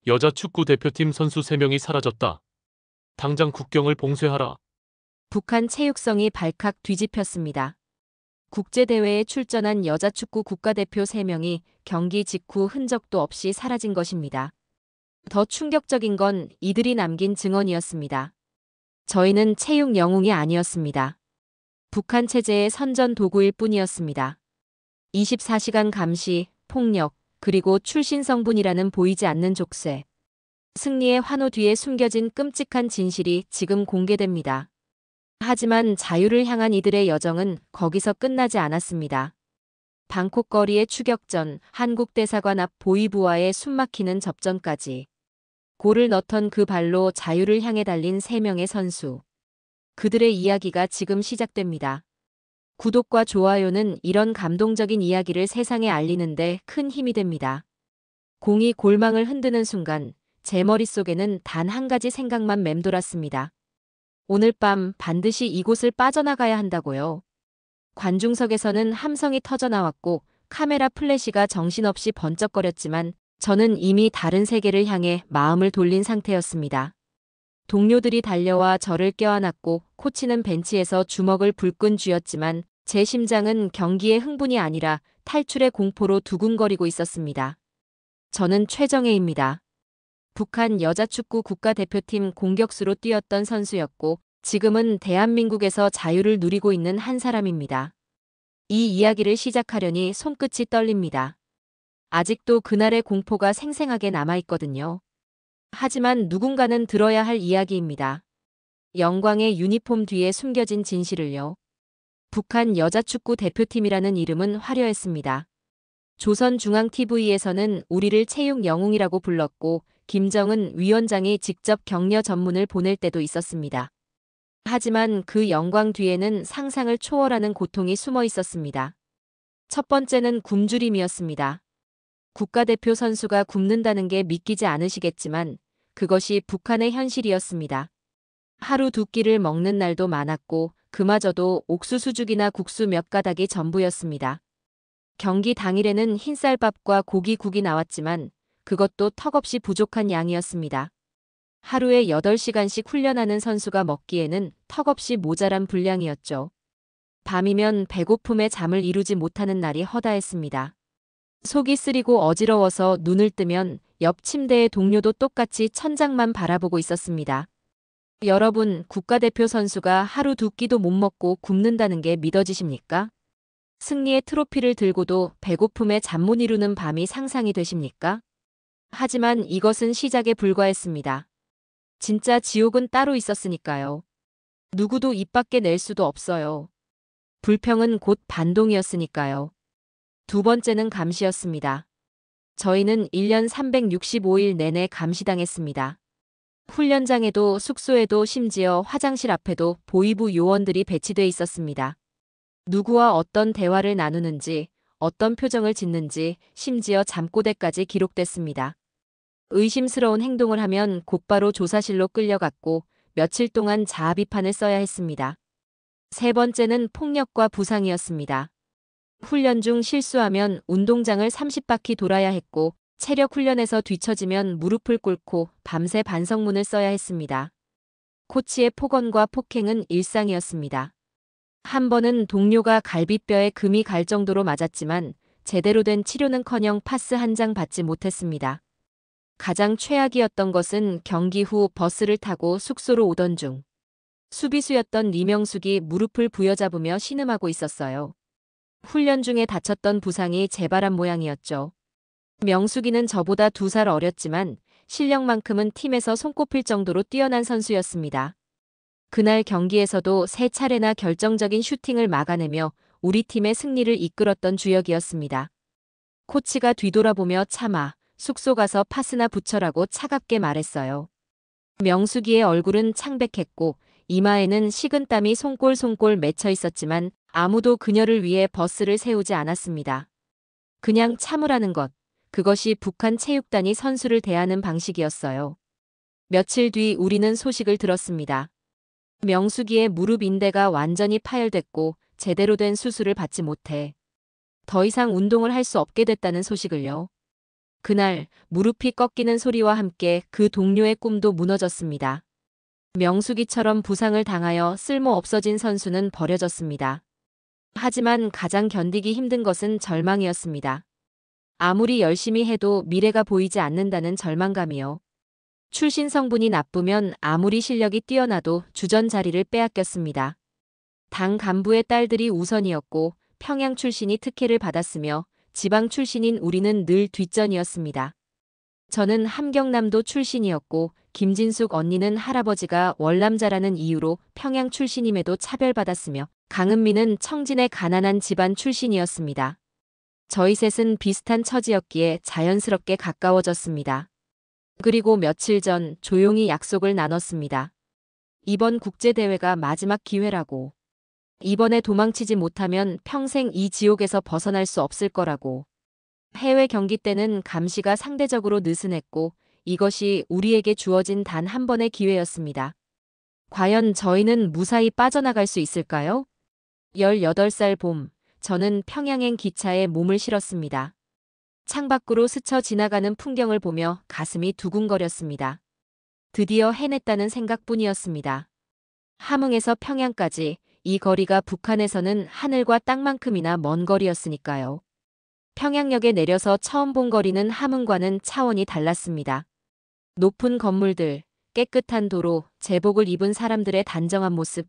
여자 축구 대표팀 선수 3명이 사라졌다. 당장 국경을 봉쇄하라. 북한 체육성이 발칵 뒤집혔습니다. 국제대회에 출전한 여자 축구 국가대표 3명이 경기 직후 흔적도 없이 사라진 것입니다. 더 충격적인 건 이들이 남긴 증언이었습니다. 저희는 체육 영웅이 아니었습니다. 북한 체제의 선전 도구일 뿐이었습니다. 24시간 감시, 폭력, 그리고 출신 성분이라는 보이지 않는 족쇄. 승리의 환호 뒤에 숨겨진 끔찍한 진실이 지금 공개됩니다. 하지만 자유를 향한 이들의 여정은 거기서 끝나지 않았습니다. 방콕 거리의 추격전, 한국 대사관 앞 보위부와의 숨막히는 접전까지. 골을 넣던 그 발로 자유를 향해 달린 3명의 선수. 그들의 이야기가 지금 시작됩니다. 구독과 좋아요는 이런 감동적인 이야기를 세상에 알리는데 큰 힘이 됩니다. 공이 골망을 흔드는 순간 제 머릿속에는 단 한 가지 생각만 맴돌았습니다. 오늘 밤 반드시 이곳을 빠져나가야 한다고요. 관중석에서는 함성이 터져나왔고 카메라 플래시가 정신없이 번쩍거렸지만 저는 이미 다른 세계를 향해 마음을 돌린 상태였습니다. 동료들이 달려와 저를 껴안았고 코치는 벤치에서 주먹을 불끈 쥐었지만 제 심장은 경기의 흥분이 아니라 탈출의 공포로 두근거리고 있었습니다. 저는 최정혜입니다. 북한 여자축구 국가대표팀 공격수로 뛰었던 선수였고 지금은 대한민국에서 자유를 누리고 있는 한 사람입니다. 이 이야기를 시작하려니 손끝이 떨립니다. 아직도 그날의 공포가 생생하게 남아있거든요. 하지만 누군가는 들어야 할 이야기입니다. 영광의 유니폼 뒤에 숨겨진 진실을요. 북한 여자축구 대표팀이라는 이름은 화려했습니다. 조선중앙TV에서는 우리를 체육 영웅이라고 불렀고 김정은 위원장이 직접 격려 전문을 보낼 때도 있었습니다. 하지만 그 영광 뒤에는 상상을 초월하는 고통이 숨어 있었습니다. 첫 번째는 굶주림이었습니다. 국가대표 선수가 굶는다는 게 믿기지 않으시겠지만 그것이 북한의 현실이었습니다. 하루 2끼를 먹는 날도 많았고 그마저도 옥수수죽이나 국수 몇 가닥이 전부였습니다. 경기 당일에는 흰쌀밥과 고기국이 나왔지만 그것도 턱없이 부족한 양이었습니다. 하루에 8시간씩 훈련하는 선수가 먹기에는 턱없이 모자란 분량이었죠. 밤이면 배고픔에 잠을 이루지 못하는 날이 허다했습니다. 속이 쓰리고 어지러워서 눈을 뜨면 옆 침대의 동료도 똑같이 천장만 바라보고 있었습니다. 여러분, 국가대표 선수가 하루 2끼도 못 먹고 굶는다는 게 믿어지십니까? 승리의 트로피를 들고도 배고픔에 잠 못 이루는 밤이 상상이 되십니까? 하지만 이것은 시작에 불과했습니다. 진짜 지옥은 따로 있었으니까요. 누구도 입 밖에 낼 수도 없어요. 불평은 곧 반동이었으니까요. 두 번째는 감시였습니다. 저희는 1년 365일 내내 감시당했습니다. 훈련장에도 숙소에도 심지어 화장실 앞에도 보위부 요원들이 배치돼 있었습니다. 누구와 어떤 대화를 나누는지, 어떤 표정을 짓는지, 심지어 잠꼬대까지 기록됐습니다. 의심스러운 행동을 하면 곧바로 조사실로 끌려갔고 며칠 동안 자아 비판을 써야 했습니다. 세 번째는 폭력과 부상이었습니다. 훈련 중 실수하면 운동장을 30바퀴 돌아야 했고 체력 훈련에서 뒤처지면 무릎을 꿇고 밤새 반성문을 써야 했습니다. 코치의 폭언과 폭행은 일상이었습니다. 한 번은 동료가 갈비뼈에 금이 갈 정도로 맞았지만 제대로 된 치료는커녕 파스 한 장 받지 못했습니다. 가장 최악이었던 것은 경기 후 버스를 타고 숙소로 오던 중 수비수였던 리명숙이 무릎을 부여잡으며 신음하고 있었어요. 훈련 중에 다쳤던 부상이 재발한 모양이었죠. 명숙이는 저보다 2살 어렸지만 실력만큼은 팀에서 손꼽힐 정도로 뛰어난 선수였습니다. 그날 경기에서도 3차례나 결정적인 슈팅을 막아내며 우리 팀의 승리를 이끌었던 주역이었습니다. 코치가 뒤돌아보며 참아, 숙소 가서 파스나 붙여라고 차갑게 말했어요. 명숙이의 얼굴은 창백했고 이마에는 식은땀이 송골송골 맺혀 있었지만 아무도 그녀를 위해 버스를 세우지 않았습니다. 그냥 참으라는 것, 그것이 북한 체육단이 선수를 대하는 방식이었어요. 며칠 뒤 우리는 소식을 들었습니다. 명숙이의 무릎 인대가 완전히 파열됐고 제대로 된 수술을 받지 못해 더 이상 운동을 할 수 없게 됐다는 소식을요. 그날 무릎이 꺾이는 소리와 함께 그 동료의 꿈도 무너졌습니다. 명수기처럼 부상을 당하여 쓸모 없어진 선수는 버려졌습니다. 하지만 가장 견디기 힘든 것은 절망이었습니다. 아무리 열심히 해도 미래가 보이지 않는다는 절망감이요. 출신 성분이 나쁘면 아무리 실력이 뛰어나도 주전 자리를 빼앗겼습니다. 당 간부의 딸들이 우선이었고 평양 출신이 특혜를 받았으며 지방 출신인 우리는 늘 뒷전이었습니다. 저는 함경남도 출신이었고 김진숙 언니는 할아버지가 월남자라는 이유로 평양 출신임에도 차별받았으며 강은미는 청진의 가난한 집안 출신이었습니다. 저희 셋은 비슷한 처지였기에 자연스럽게 가까워졌습니다. 그리고 며칠 전 조용히 약속을 나눴습니다. 이번 국제대회가 마지막 기회라고. 이번에 도망치지 못하면 평생 이 지옥에서 벗어날 수 없을 거라고. 해외 경기 때는 감시가 상대적으로 느슨했고 이것이 우리에게 주어진 단 한 번의 기회였습니다. 과연 저희는 무사히 빠져나갈 수 있을까요? 18살 봄, 저는 평양행 기차에 몸을 실었습니다. 창밖으로 스쳐 지나가는 풍경을 보며 가슴이 두근거렸습니다. 드디어 해냈다는 생각뿐이었습니다. 함흥에서 평양까지 이 거리가 북한에서는 하늘과 땅만큼이나 먼 거리였으니까요. 평양역에 내려서 처음 본 거리는 함흥과는 차원이 달랐습니다. 높은 건물들, 깨끗한 도로, 제복을 입은 사람들의 단정한 모습.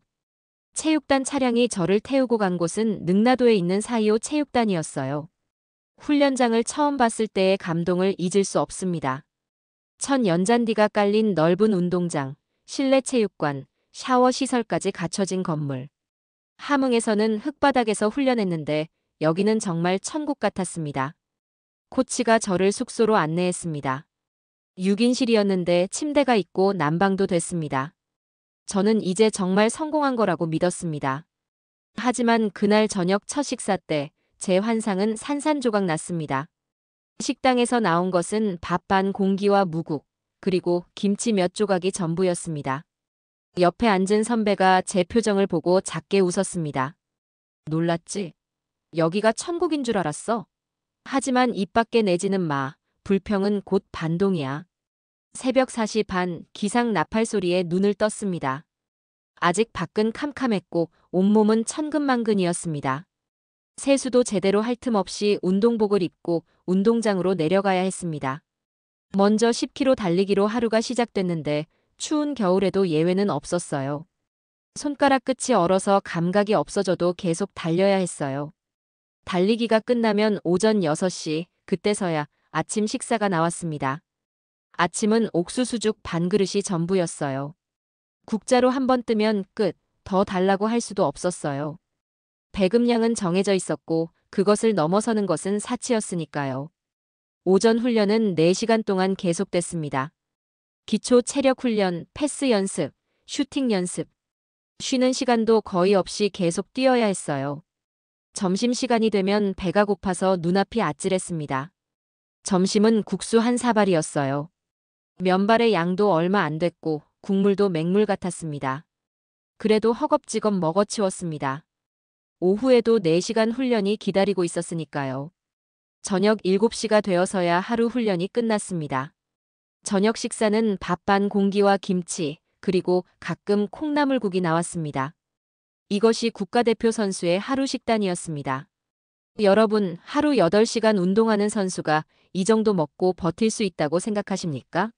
체육단 차량이 저를 태우고 간 곳은 능라도에 있는 사이오 체육단이었어요. 훈련장을 처음 봤을 때의 감동을 잊을 수 없습니다. 천 연잔디가 깔린 넓은 운동장, 실내 체육관, 샤워 시설까지 갖춰진 건물. 함흥에서는 흙바닥에서 훈련했는데 여기는 정말 천국 같았습니다. 코치가 저를 숙소로 안내했습니다. 6인실이었는데 침대가 있고 난방도 됐습니다. 저는 이제 정말 성공한 거라고 믿었습니다. 하지만 그날 저녁 첫 식사 때 제 환상은 산산조각 났습니다. 식당에서 나온 것은 밥 반 공기와 무국, 그리고 김치 몇 조각이 전부였습니다. 옆에 앉은 선배가 제 표정을 보고 작게 웃었습니다. 놀랐지? 여기가 천국인 줄 알았어. 하지만 입 밖에 내지는 마, 불평은 곧 반동이야. 새벽 4시 반 기상 나팔 소리에 눈을 떴습니다. 아직 밖은 캄캄했고 온몸은 천근만근이었습니다. 세수도 제대로 할 틈 없이 운동복을 입고 운동장으로 내려가야 했습니다. 먼저 10km 달리기로 하루가 시작됐는데 추운 겨울에도 예외는 없었어요. 손가락 끝이 얼어서 감각이 없어져도 계속 달려야 했어요. 달리기가 끝나면 오전 6시, 그때서야 아침 식사가 나왔습니다. 아침은 옥수수죽 반 그릇이 전부였어요. 국자로 한 번 뜨면 끝, 더 달라고 할 수도 없었어요. 배급량은 정해져 있었고 그것을 넘어서는 것은 사치였으니까요. 오전 훈련은 4시간 동안 계속됐습니다. 기초 체력 훈련, 패스 연습, 슈팅 연습. 쉬는 시간도 거의 없이 계속 뛰어야 했어요. 점심시간이 되면 배가 고파서 눈앞이 아찔했습니다. 점심은 국수 한 사발이었어요. 면발의 양도 얼마 안 됐고 국물도 맹물 같았습니다. 그래도 허겁지겁 먹어치웠습니다. 오후에도 4시간 훈련이 기다리고 있었으니까요. 저녁 7시가 되어서야 하루 훈련이 끝났습니다. 저녁 식사는 밥 반 공기와 김치, 그리고 가끔 콩나물국이 나왔습니다. 이것이 국가대표 선수의 하루 식단이었습니다. 여러분, 하루 8시간 운동하는 선수가 이 정도 먹고 버틸 수 있다고 생각하십니까?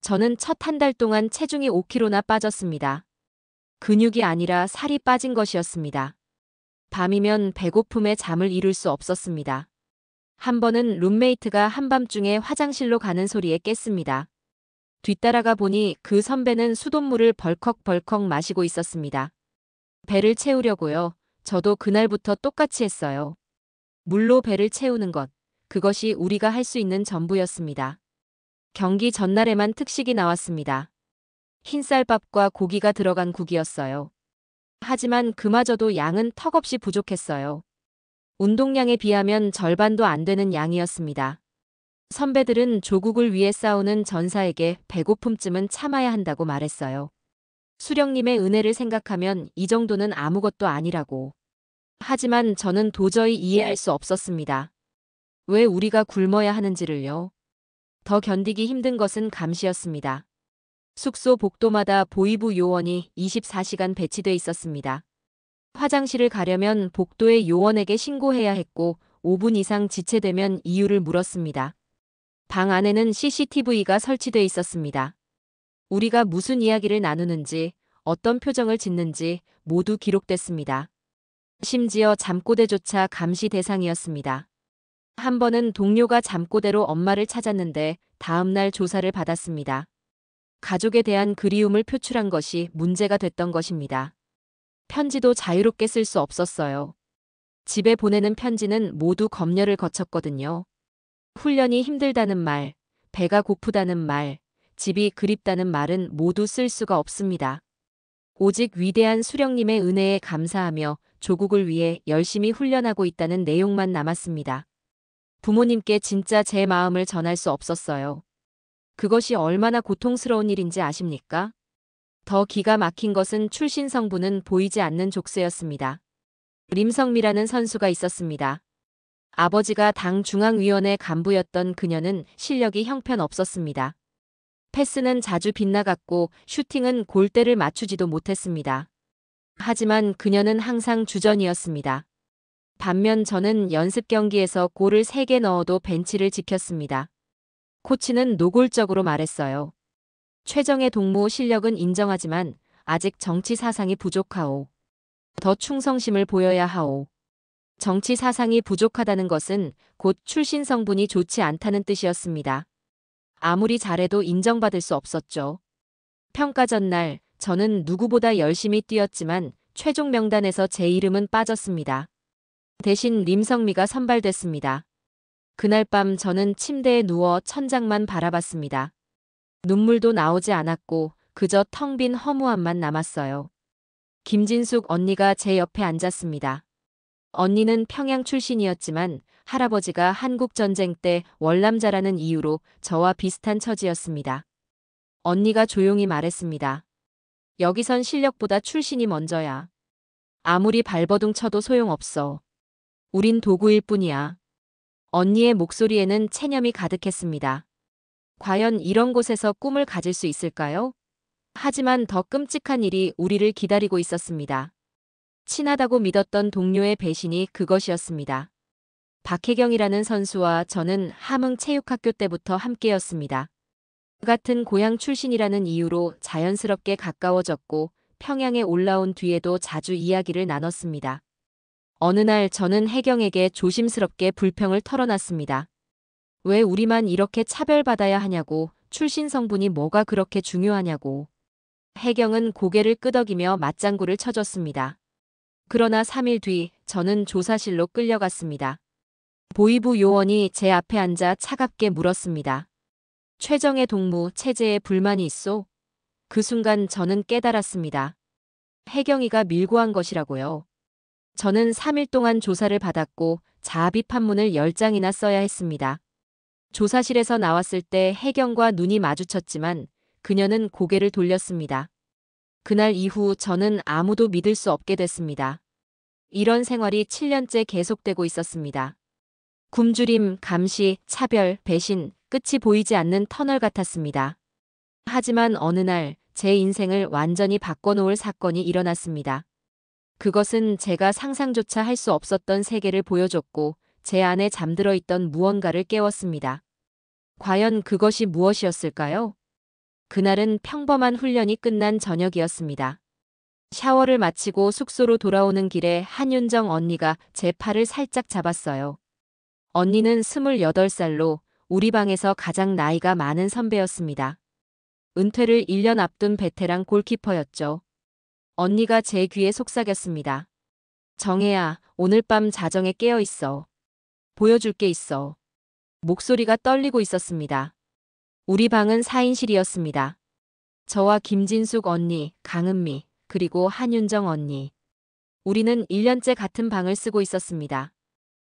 저는 첫 한 달 동안 체중이 5kg나 빠졌습니다. 근육이 아니라 살이 빠진 것이었습니다. 밤이면 배고픔에 잠을 이룰 수 없었습니다. 한 번은 룸메이트가 한밤중에 화장실로 가는 소리에 깼습니다. 뒤따라가 보니 그 선배는 수돗물을 벌컥벌컥 마시고 있었습니다. 배를 채우려고요. 저도 그날부터 똑같이 했어요. 물로 배를 채우는 것, 그것이 우리가 할 수 있는 전부였습니다. 경기 전날에만 특식이 나왔습니다. 흰쌀밥과 고기가 들어간 국이었어요. 하지만 그마저도 양은 턱없이 부족했어요. 운동량에 비하면 절반도 안 되는 양이었습니다. 선배들은 조국을 위해 싸우는 전사에게 배고픔쯤은 참아야 한다고 말했어요. 수령님의 은혜를 생각하면 이 정도는 아무것도 아니라고. 하지만 저는 도저히 이해할 수 없었습니다. 왜 우리가 굶어야 하는지를요. 더 견디기 힘든 것은 감시였습니다. 숙소 복도마다 보이부 요원이 24시간 배치돼 있었습니다. 화장실을 가려면 복도의 요원에게 신고해야 했고 5분 이상 지체되면 이유를 물었습니다. 방 안에는 CCTV가 설치돼 있었습니다. 우리가 무슨 이야기를 나누는지, 어떤 표정을 짓는지 모두 기록됐습니다. 심지어 잠꼬대조차 감시 대상이었습니다. 한 번은 동료가 잠꼬대로 엄마를 찾았는데 다음날 조사를 받았습니다. 가족에 대한 그리움을 표출한 것이 문제가 됐던 것입니다. 편지도 자유롭게 쓸 수 없었어요. 집에 보내는 편지는 모두 검열을 거쳤거든요. 훈련이 힘들다는 말, 배가 고프다는 말, 집이 그립다는 말은 모두 쓸 수가 없습니다. 오직 위대한 수령님의 은혜에 감사하며 조국을 위해 열심히 훈련하고 있다는 내용만 남았습니다. 부모님께 진짜 제 마음을 전할 수 없었어요. 그것이 얼마나 고통스러운 일인지 아십니까? 더 기가 막힌 것은 출신 성부는 보이지 않는 족쇄였습니다. 림성미라는 선수가 있었습니다. 아버지가 당 중앙위원회 간부였던 그녀는 실력이 형편없었습니다. 패스는 자주 빗나갔고 슈팅은 골대를 맞추지도 못했습니다. 하지만 그녀는 항상 주전이었습니다. 반면 저는 연습 경기에서 골을 3개 넣어도 벤치를 지켰습니다. 코치는 노골적으로 말했어요. 최정의 동무 실력은 인정하지만 아직 정치 사상이 부족하오. 더 충성심을 보여야 하오. 정치 사상이 부족하다는 것은 곧 출신 성분이 좋지 않다는 뜻이었습니다. 아무리 잘해도 인정받을 수 없었죠. 평가 전날 저는 누구보다 열심히 뛰었지만 최종 명단에서 제 이름은 빠졌습니다. 대신 림성미가 선발됐습니다. 그날 밤 저는 침대에 누워 천장만 바라봤습니다. 눈물도 나오지 않았고 그저 텅 빈 허무함만 남았어요. 김진숙 언니가 제 옆에 앉았습니다. 언니는 평양 출신이었지만 할아버지가 한국전쟁 때 월남자라는 이유로 저와 비슷한 처지였습니다. 언니가 조용히 말했습니다. 여기선 실력보다 출신이 먼저야. 아무리 발버둥 쳐도 소용없어. 우린 도구일 뿐이야. 언니의 목소리에는 체념이 가득했습니다. 과연 이런 곳에서 꿈을 가질 수 있을까요? 하지만 더 끔찍한 일이 우리를 기다리고 있었습니다. 친하다고 믿었던 동료의 배신이 그것이었습니다. 박혜경이라는 선수와 저는 함흥체육학교 때부터 함께였습니다. 같은 고향 출신이라는 이유로 자연스럽게 가까워졌고 평양에 올라온 뒤에도 자주 이야기를 나눴습니다. 어느 날 저는 혜경에게 조심스럽게 불평을 털어놨습니다. 왜 우리만 이렇게 차별받아야 하냐고, 출신 성분이 뭐가 그렇게 중요하냐고. 혜경은 고개를 끄덕이며 맞장구를 쳐줬습니다. 그러나 3일 뒤 저는 조사실로 끌려갔습니다. 보이부 요원이 제 앞에 앉아 차갑게 물었습니다. 최정의 동무 체제에 불만이 있소? 그 순간 저는 깨달았습니다. 혜경이가 밀고 한 것이라고요. 저는 3일 동안 조사를 받았고 자합의 판문을 10장이나 써야 했습니다. 조사실에서 나왔을 때 혜경과 눈이 마주쳤지만 그녀는 고개를 돌렸습니다. 그날 이후 저는 아무도 믿을 수 없게 됐습니다. 이런 생활이 7년째 계속되고 있었습니다. 굶주림, 감시, 차별, 배신, 끝이 보이지 않는 터널 같았습니다. 하지만 어느 날 제 인생을 완전히 바꿔놓을 사건이 일어났습니다. 그것은 제가 상상조차 할 수 없었던 세계를 보여줬고 제 안에 잠들어 있던 무언가를 깨웠습니다. 과연 그것이 무엇이었을까요? 그날은 평범한 훈련이 끝난 저녁이었습니다. 샤워를 마치고 숙소로 돌아오는 길에 한윤정 언니가 제 팔을 살짝 잡았어요. 언니는 28살로 우리 방에서 가장 나이가 많은 선배였습니다. 은퇴를 1년 앞둔 베테랑 골키퍼였죠. 언니가 제 귀에 속삭였습니다. 정혜야, 오늘 밤 자정에 깨어 있어. 보여줄 게 있어. 목소리가 떨리고 있었습니다. 우리 방은 4인실이었습니다. 저와 김진숙 언니, 강은미, 그리고 한윤정 언니. 우리는 1년째 같은 방을 쓰고 있었습니다.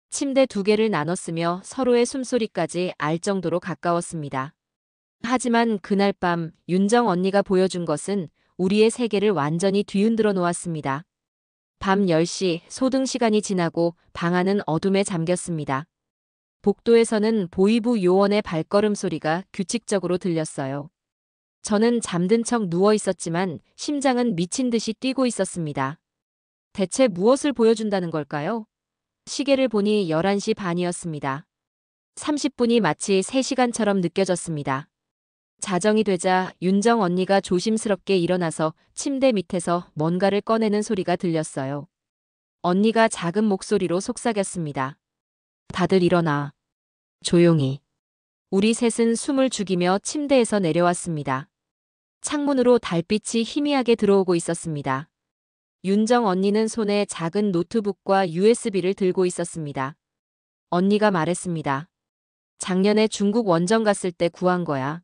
침대 2개를 나눠 쓰며 서로의 숨소리까지 알 정도로 가까웠습니다. 하지만 그날 밤 윤정 언니가 보여준 것은 우리의 세계를 완전히 뒤흔들어 놓았습니다. 밤 10시 소등 시간이 지나고 방 안은 어둠에 잠겼습니다. 복도에서는 보이부 요원의 발걸음 소리가 규칙적으로 들렸어요. 저는 잠든 척 누워 있었지만 심장은 미친 듯이 뛰고 있었습니다. 대체 무엇을 보여준다는 걸까요? 시계를 보니 11시 반이었습니다. 30분이 마치 3시간처럼 느껴졌습니다. 자정이 되자 윤정 언니가 조심스럽게 일어나서 침대 밑에서 뭔가를 꺼내는 소리가 들렸어요. 언니가 작은 목소리로 속삭였습니다. 다들 일어나. 조용히. 우리 셋은 숨을 죽이며 침대에서 내려왔습니다. 창문으로 달빛이 희미하게 들어오고 있었습니다. 윤정 언니는 손에 작은 노트북과 USB를 들고 있었습니다. 언니가 말했습니다. 작년에 중국 원정 갔을 때 구한 거야.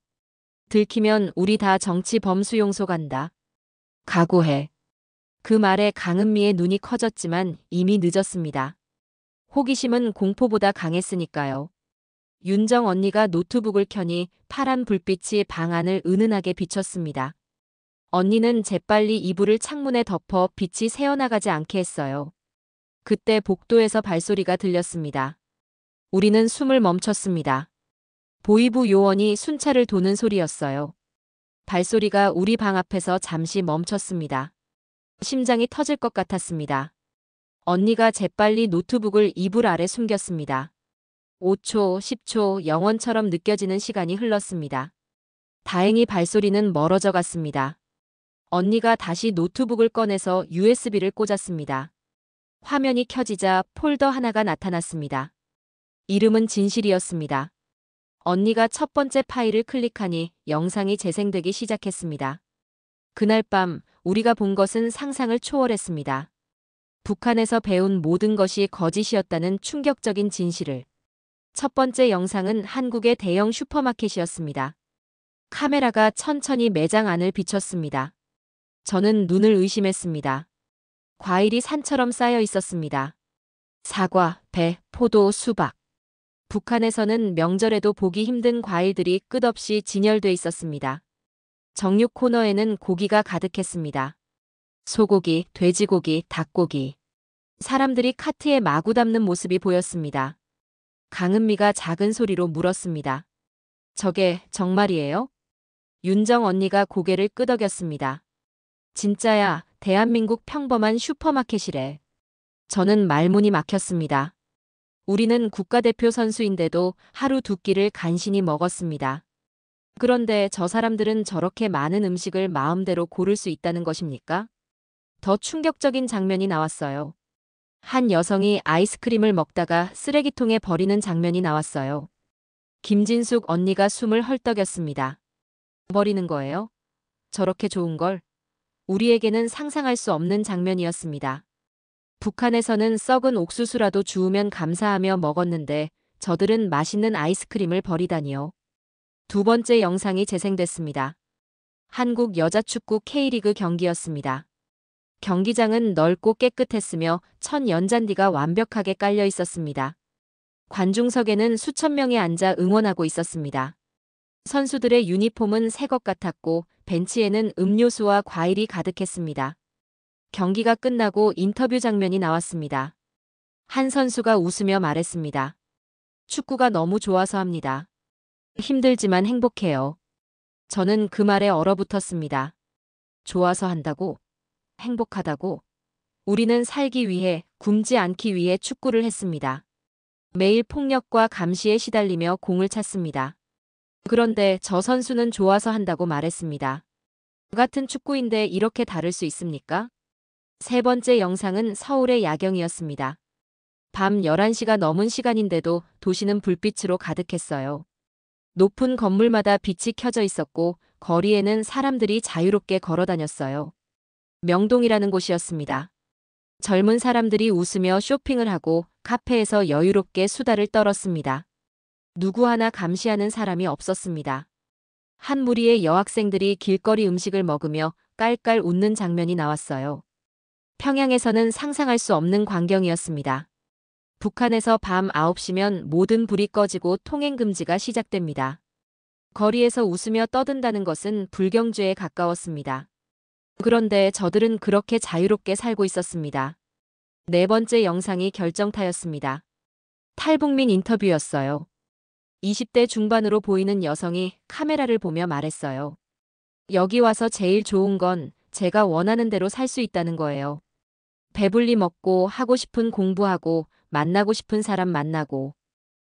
들키면 우리 다 정치 범수용소 간다. 각오해. 그 말에 강은미의 눈이 커졌지만 이미 늦었습니다. 호기심은 공포보다 강했으니까요. 윤정 언니가 노트북을 켜니 파란 불빛이 방 안을 은은하게 비췄습니다. 언니는 재빨리 이불을 창문에 덮어 빛이 새어나가지 않게 했어요. 그때 복도에서 발소리가 들렸습니다. 우리는 숨을 멈췄습니다. 보이부 요원이 순찰을 도는 소리였어요. 발소리가 우리 방 앞에서 잠시 멈췄습니다. 심장이 터질 것 같았습니다. 언니가 재빨리 노트북을 이불 아래 숨겼습니다. 5초, 10초 영원처럼 느껴지는 시간이 흘렀습니다. 다행히 발소리는 멀어져 갔습니다. 언니가 다시 노트북을 꺼내서 USB를 꽂았습니다. 화면이 켜지자 폴더 하나가 나타났습니다. 이름은 진실이었습니다. 언니가 첫 번째 파일을 클릭하니 영상이 재생되기 시작했습니다. 그날 밤 우리가 본 것은 상상을 초월했습니다. 북한에서 배운 모든 것이 거짓이었다는 충격적인 진실을. 첫 번째 영상은 한국의 대형 슈퍼마켓이었습니다. 카메라가 천천히 매장 안을 비췄습니다. 저는 눈을 의심했습니다. 과일이 산처럼 쌓여 있었습니다. 사과, 배, 포도, 수박. 북한에서는 명절에도 보기 힘든 과일들이 끝없이 진열돼 있었습니다. 정육 코너에는 고기가 가득했습니다. 소고기, 돼지고기, 닭고기. 사람들이 카트에 마구 담는 모습이 보였습니다. 강은미가 작은 소리로 물었습니다. 저게 정말이에요? 윤정 언니가 고개를 끄덕였습니다. 진짜야, 대한민국 평범한 슈퍼마켓이래. 저는 말문이 막혔습니다. 우리는 국가대표 선수인데도 하루 두 끼를 간신히 먹었습니다. 그런데 저 사람들은 저렇게 많은 음식을 마음대로 고를 수 있다는 것입니까? 더 충격적인 장면이 나왔어요. 한 여성이 아이스크림을 먹다가 쓰레기통에 버리는 장면이 나왔어요. 김진숙 언니가 숨을 헐떡였습니다. 버리는 거예요? 저렇게 좋은 걸? 우리에게는 상상할 수 없는 장면이었습니다. 북한에서는 썩은 옥수수라도 주우면 감사하며 먹었는데 저들은 맛있는 아이스크림을 버리다니요. 두 번째 영상이 재생됐습니다. 한국 여자축구 K리그 경기였습니다. 경기장은 넓고 깨끗했으며 천 연잔디가 완벽하게 깔려 있었습니다. 관중석에는 수천 명이 앉아 응원하고 있었습니다. 선수들의 유니폼은 새 것 같았고 벤치에는 음료수와 과일이 가득했습니다. 경기가 끝나고 인터뷰 장면이 나왔습니다. 한 선수가 웃으며 말했습니다. 축구가 너무 좋아서 합니다. 힘들지만 행복해요. 저는 그 말에 얼어붙었습니다. 좋아서 한다고? 행복하다고? 우리는 살기 위해, 굶지 않기 위해 축구를 했습니다. 매일 폭력과 감시에 시달리며 공을 찼습니다. 그런데 저 선수는 좋아서 한다고 말했습니다. 같은 축구인데 이렇게 다를 수 있습니까? 세 번째 영상은 서울의 야경이었습니다. 밤 11시가 넘은 시간인데도 도시는 불빛으로 가득했어요. 높은 건물마다 빛이 켜져 있었고 거리에는 사람들이 자유롭게 걸어 다녔어요. 명동이라는 곳이었습니다. 젊은 사람들이 웃으며 쇼핑을 하고 카페에서 여유롭게 수다를 떨었습니다. 누구 하나 감시하는 사람이 없었습니다. 한 무리의 여학생들이 길거리 음식을 먹으며 깔깔 웃는 장면이 나왔어요. 평양에서는 상상할 수 없는 광경이었습니다. 북한에서 밤 9시면 모든 불이 꺼지고 통행 금지가 시작됩니다. 거리에서 웃으며 떠든다는 것은 불경주에 가까웠습니다. 그런데 저들은 그렇게 자유롭게 살고 있었습니다. 네 번째 영상이 결정타였습니다. 탈북민 인터뷰였어요. 20대 중반으로 보이는 여성이 카메라를 보며 말했어요. 여기 와서 제일 좋은 건 제가 원하는 대로 살 수 있다는 거예요. 배불리 먹고 하고 싶은 공부하고 만나고 싶은 사람 만나고.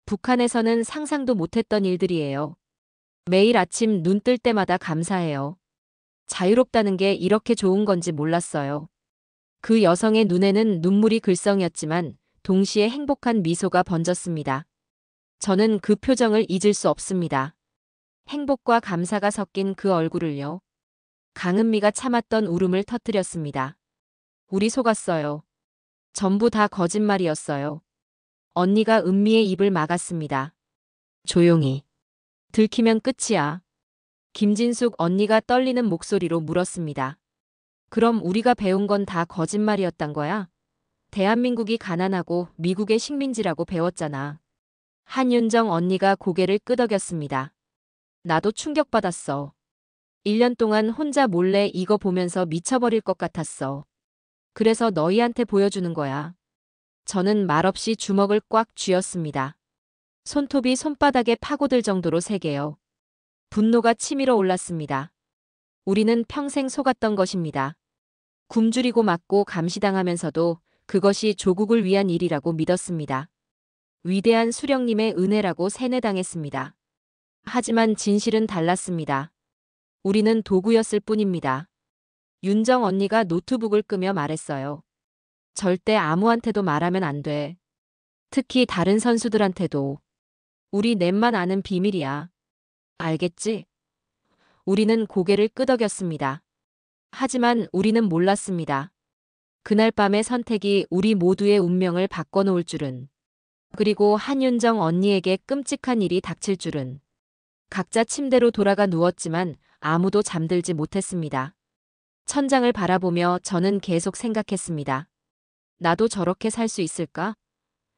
북한에서는 상상도 못했던 일들이에요. 매일 아침 눈 뜰 때마다 감사해요. 자유롭다는 게 이렇게 좋은 건지 몰랐어요. 그 여성의 눈에는 눈물이 글썽였지만 동시에 행복한 미소가 번졌습니다. 저는 그 표정을 잊을 수 없습니다. 행복과 감사가 섞인 그 얼굴을요. 강은미가 참았던 울음을 터뜨렸습니다. 우리 속았어요. 전부 다 거짓말이었어요. 언니가 은미의 입을 막았습니다. 조용히. 들키면 끝이야. 김진숙 언니가 떨리는 목소리로 물었습니다. 그럼 우리가 배운 건 다 거짓말이었단 거야? 대한민국이 가난하고 미국의 식민지라고 배웠잖아. 한윤정 언니가 고개를 끄덕였습니다. 나도 충격받았어. 1년 동안 혼자 몰래 이거 보면서 미쳐버릴 것 같았어. 그래서 너희한테 보여주는 거야. 저는 말없이 주먹을 꽉 쥐었습니다. 손톱이 손바닥에 파고들 정도로 세게요. 분노가 치밀어 올랐습니다. 우리는 평생 속았던 것입니다. 굶주리고 맞고 감시당하면서도 그것이 조국을 위한 일이라고 믿었습니다. 위대한 수령님의 은혜라고 세뇌당했습니다. 하지만 진실은 달랐습니다. 우리는 도구였을 뿐입니다. 윤정 언니가 노트북을 끄며 말했어요. 절대 아무한테도 말하면 안 돼. 특히 다른 선수들한테도. 우리 넷만 아는 비밀이야. 알겠지? 우리는 고개를 끄덕였습니다. 하지만 우리는 몰랐습니다. 그날 밤의 선택이 우리 모두의 운명을 바꿔놓을 줄은. 그리고 한윤정 언니에게 끔찍한 일이 닥칠 줄은. 각자 침대로 돌아가 누웠지만 아무도 잠들지 못했습니다. 천장을 바라보며 저는 계속 생각했습니다. 나도 저렇게 살 수 있을까?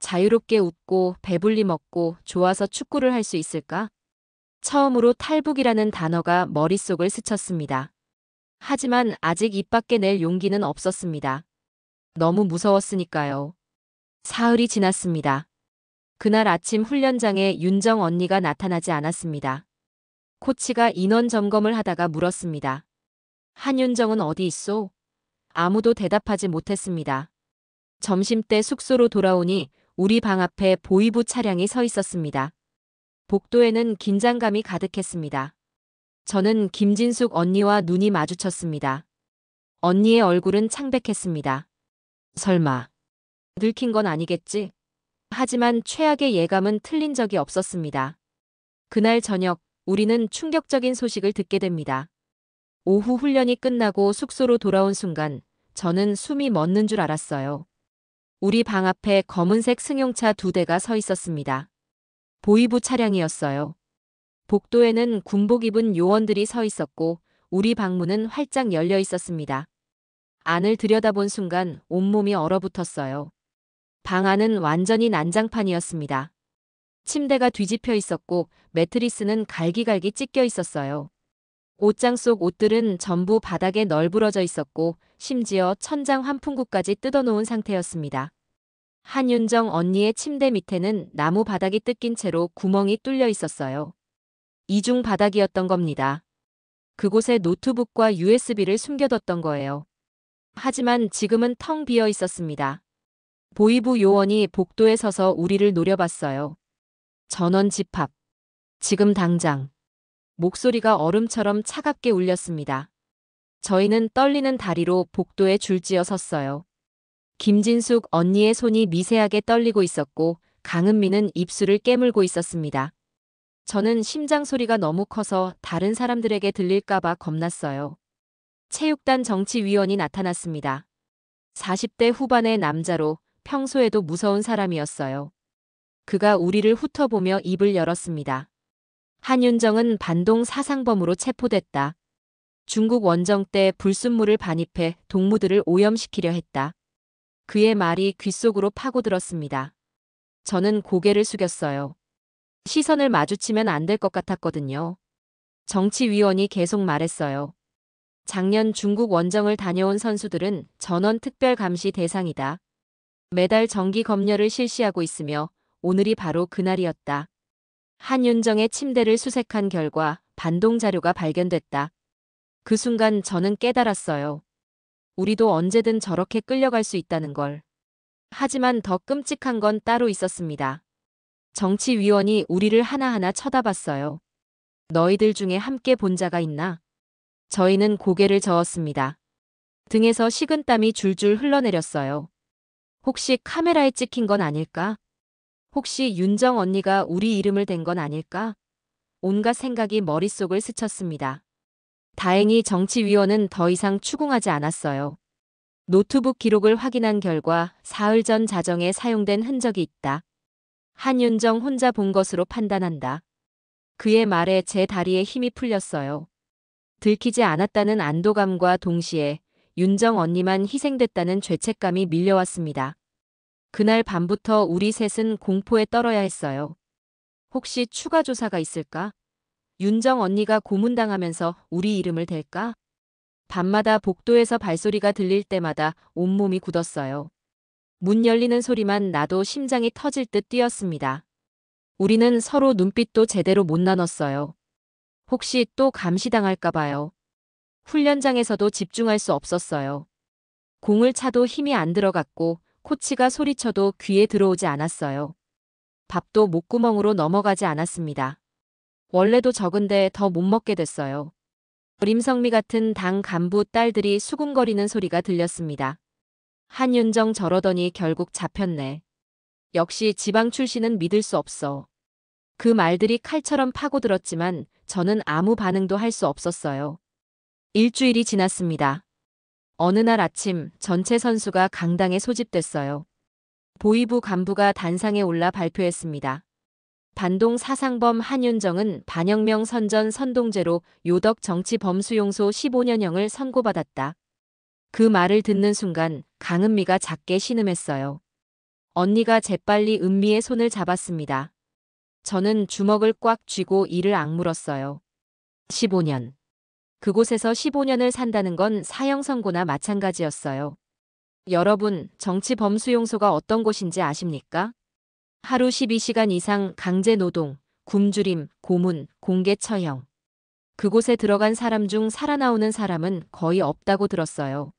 자유롭게 웃고 배불리 먹고 좋아서 축구를 할 수 있을까? 처음으로 탈북이라는 단어가 머릿속을 스쳤습니다. 하지만 아직 입 밖에 낼 용기는 없었습니다. 너무 무서웠으니까요. 사흘이 지났습니다. 그날 아침 훈련장에 윤정 언니가 나타나지 않았습니다. 코치가 인원 점검을 하다가 물었습니다. 한윤정은 어디 있소? 아무도 대답하지 못했습니다. 점심때 숙소로 돌아오니 우리 방 앞에 보위부 차량이 서 있었습니다. 복도에는 긴장감이 가득했습니다. 저는 김진숙 언니와 눈이 마주쳤습니다. 언니의 얼굴은 창백했습니다. 설마 늙힌 건 아니겠지? 하지만 최악의 예감은 틀린 적이 없었습니다. 그날 저녁 우리는 충격적인 소식을 듣게 됩니다. 오후 훈련이 끝나고 숙소로 돌아온 순간 저는 숨이 멎는 줄 알았어요. 우리 방 앞에 검은색 승용차 2대가 서 있었습니다. 보위부 차량이었어요. 복도에는 군복 입은 요원들이 서 있었고 우리 방문은 활짝 열려 있었습니다. 안을 들여다본 순간 온몸이 얼어붙었어요. 방 안은 완전히 난장판이었습니다. 침대가 뒤집혀 있었고 매트리스는 갈기갈기 찢겨 있었어요. 옷장 속 옷들은 전부 바닥에 널브러져 있었고 심지어 천장 환풍구까지 뜯어놓은 상태였습니다. 한윤정 언니의 침대 밑에는 나무 바닥이 뜯긴 채로 구멍이 뚫려 있었어요. 이중 바닥이었던 겁니다. 그곳에 노트북과 USB를 숨겨뒀던 거예요. 하지만 지금은 텅 비어 있었습니다. 보위부 요원이 복도에 서서 우리를 노려봤어요. 전원 집합. 지금 당장. 목소리가 얼음처럼 차갑게 울렸습니다. 저희는 떨리는 다리로 복도에 줄지어 섰어요. 김진숙 언니의 손이 미세하게 떨리고 있었고 강은미는 입술을 깨물고 있었습니다. 저는 심장 소리가 너무 커서 다른 사람들에게 들릴까봐 겁났어요. 체육단 정치위원이 나타났습니다. 40대 후반의 남자로 평소에도 무서운 사람이었어요. 그가 우리를 훑어보며 입을 열었습니다. 한윤정은 반동 사상범으로 체포됐다. 중국 원정 때 불순물을 반입해 동무들을 오염시키려 했다. 그의 말이 귓속으로 파고들었습니다. 저는 고개를 숙였어요. 시선을 마주치면 안 될 것 같았거든요. 정치위원이 계속 말했어요. 작년 중국 원정을 다녀온 선수들은 전원 특별 감시 대상이다. 매달 정기 검열을 실시하고 있으며 오늘이 바로 그날이었다. 한윤정의 침대를 수색한 결과 반동 자료가 발견됐다. 그 순간 저는 깨달았어요. 우리도 언제든 저렇게 끌려갈 수 있다는 걸. 하지만 더 끔찍한 건 따로 있었습니다. 정치위원이 우리를 하나하나 쳐다봤어요. 너희들 중에 함께 본 자가 있나? 저희는 고개를 저었습니다. 등에서 식은땀이 줄줄 흘러내렸어요. 혹시 카메라에 찍힌 건 아닐까? 혹시 윤정 언니가 우리 이름을 댄 건 아닐까? 온갖 생각이 머릿속을 스쳤습니다. 다행히 정치위원은 더 이상 추궁하지 않았어요. 노트북 기록을 확인한 결과 사흘 전 자정에 사용된 흔적이 있다. 한윤정 혼자 본 것으로 판단한다. 그의 말에 제 다리에 힘이 풀렸어요. 들키지 않았다는 안도감과 동시에 윤정 언니만 희생됐다는 죄책감이 밀려왔습니다. 그날 밤부터 우리 셋은 공포에 떨어야 했어요. 혹시 추가 조사가 있을까? 윤정 언니가 고문당하면서 우리 이름을 댈까? 밤마다 복도에서 발소리가 들릴 때마다 온몸이 굳었어요. 문 열리는 소리만 나도 심장이 터질 듯 뛰었습니다. 우리는 서로 눈빛도 제대로 못 나눴어요. 혹시 또 감시당할까 봐요. 훈련장에서도 집중할 수 없었어요. 공을 차도 힘이 안 들어갔고 코치가 소리쳐도 귀에 들어오지 않았어요. 밥도 목구멍으로 넘어가지 않았습니다. 원래도 적은데 더 못 먹게 됐어요. 림성미 같은 당 간부 딸들이 수군거리는 소리가 들렸습니다. 한윤정 저러더니 결국 잡혔네. 역시 지방 출신은 믿을 수 없어. 그 말들이 칼처럼 파고들었지만 저는 아무 반응도 할 수 없었어요. 일주일이 지났습니다. 어느 날 아침 전체 선수가 강당에 소집됐어요. 보위부 간부가 단상에 올라 발표했습니다. 반동 사상범 한윤정은 반혁명 선전 선동죄로 요덕 정치범수용소 15년형을 선고받았다. 그 말을 듣는 순간 강은미가 작게 신음했어요. 언니가 재빨리 은미의 손을 잡았습니다. 저는 주먹을 꽉 쥐고 이를 악물었어요. 15년. 그곳에서 15년을 산다는 건 사형 선고나 마찬가지였어요. 여러분, 정치범수용소가 어떤 곳인지 아십니까? 하루 12시간 이상 강제 노동, 굶주림, 고문, 공개 처형. 그곳에 들어간 사람 중 살아나오는 사람은 거의 없다고 들었어요.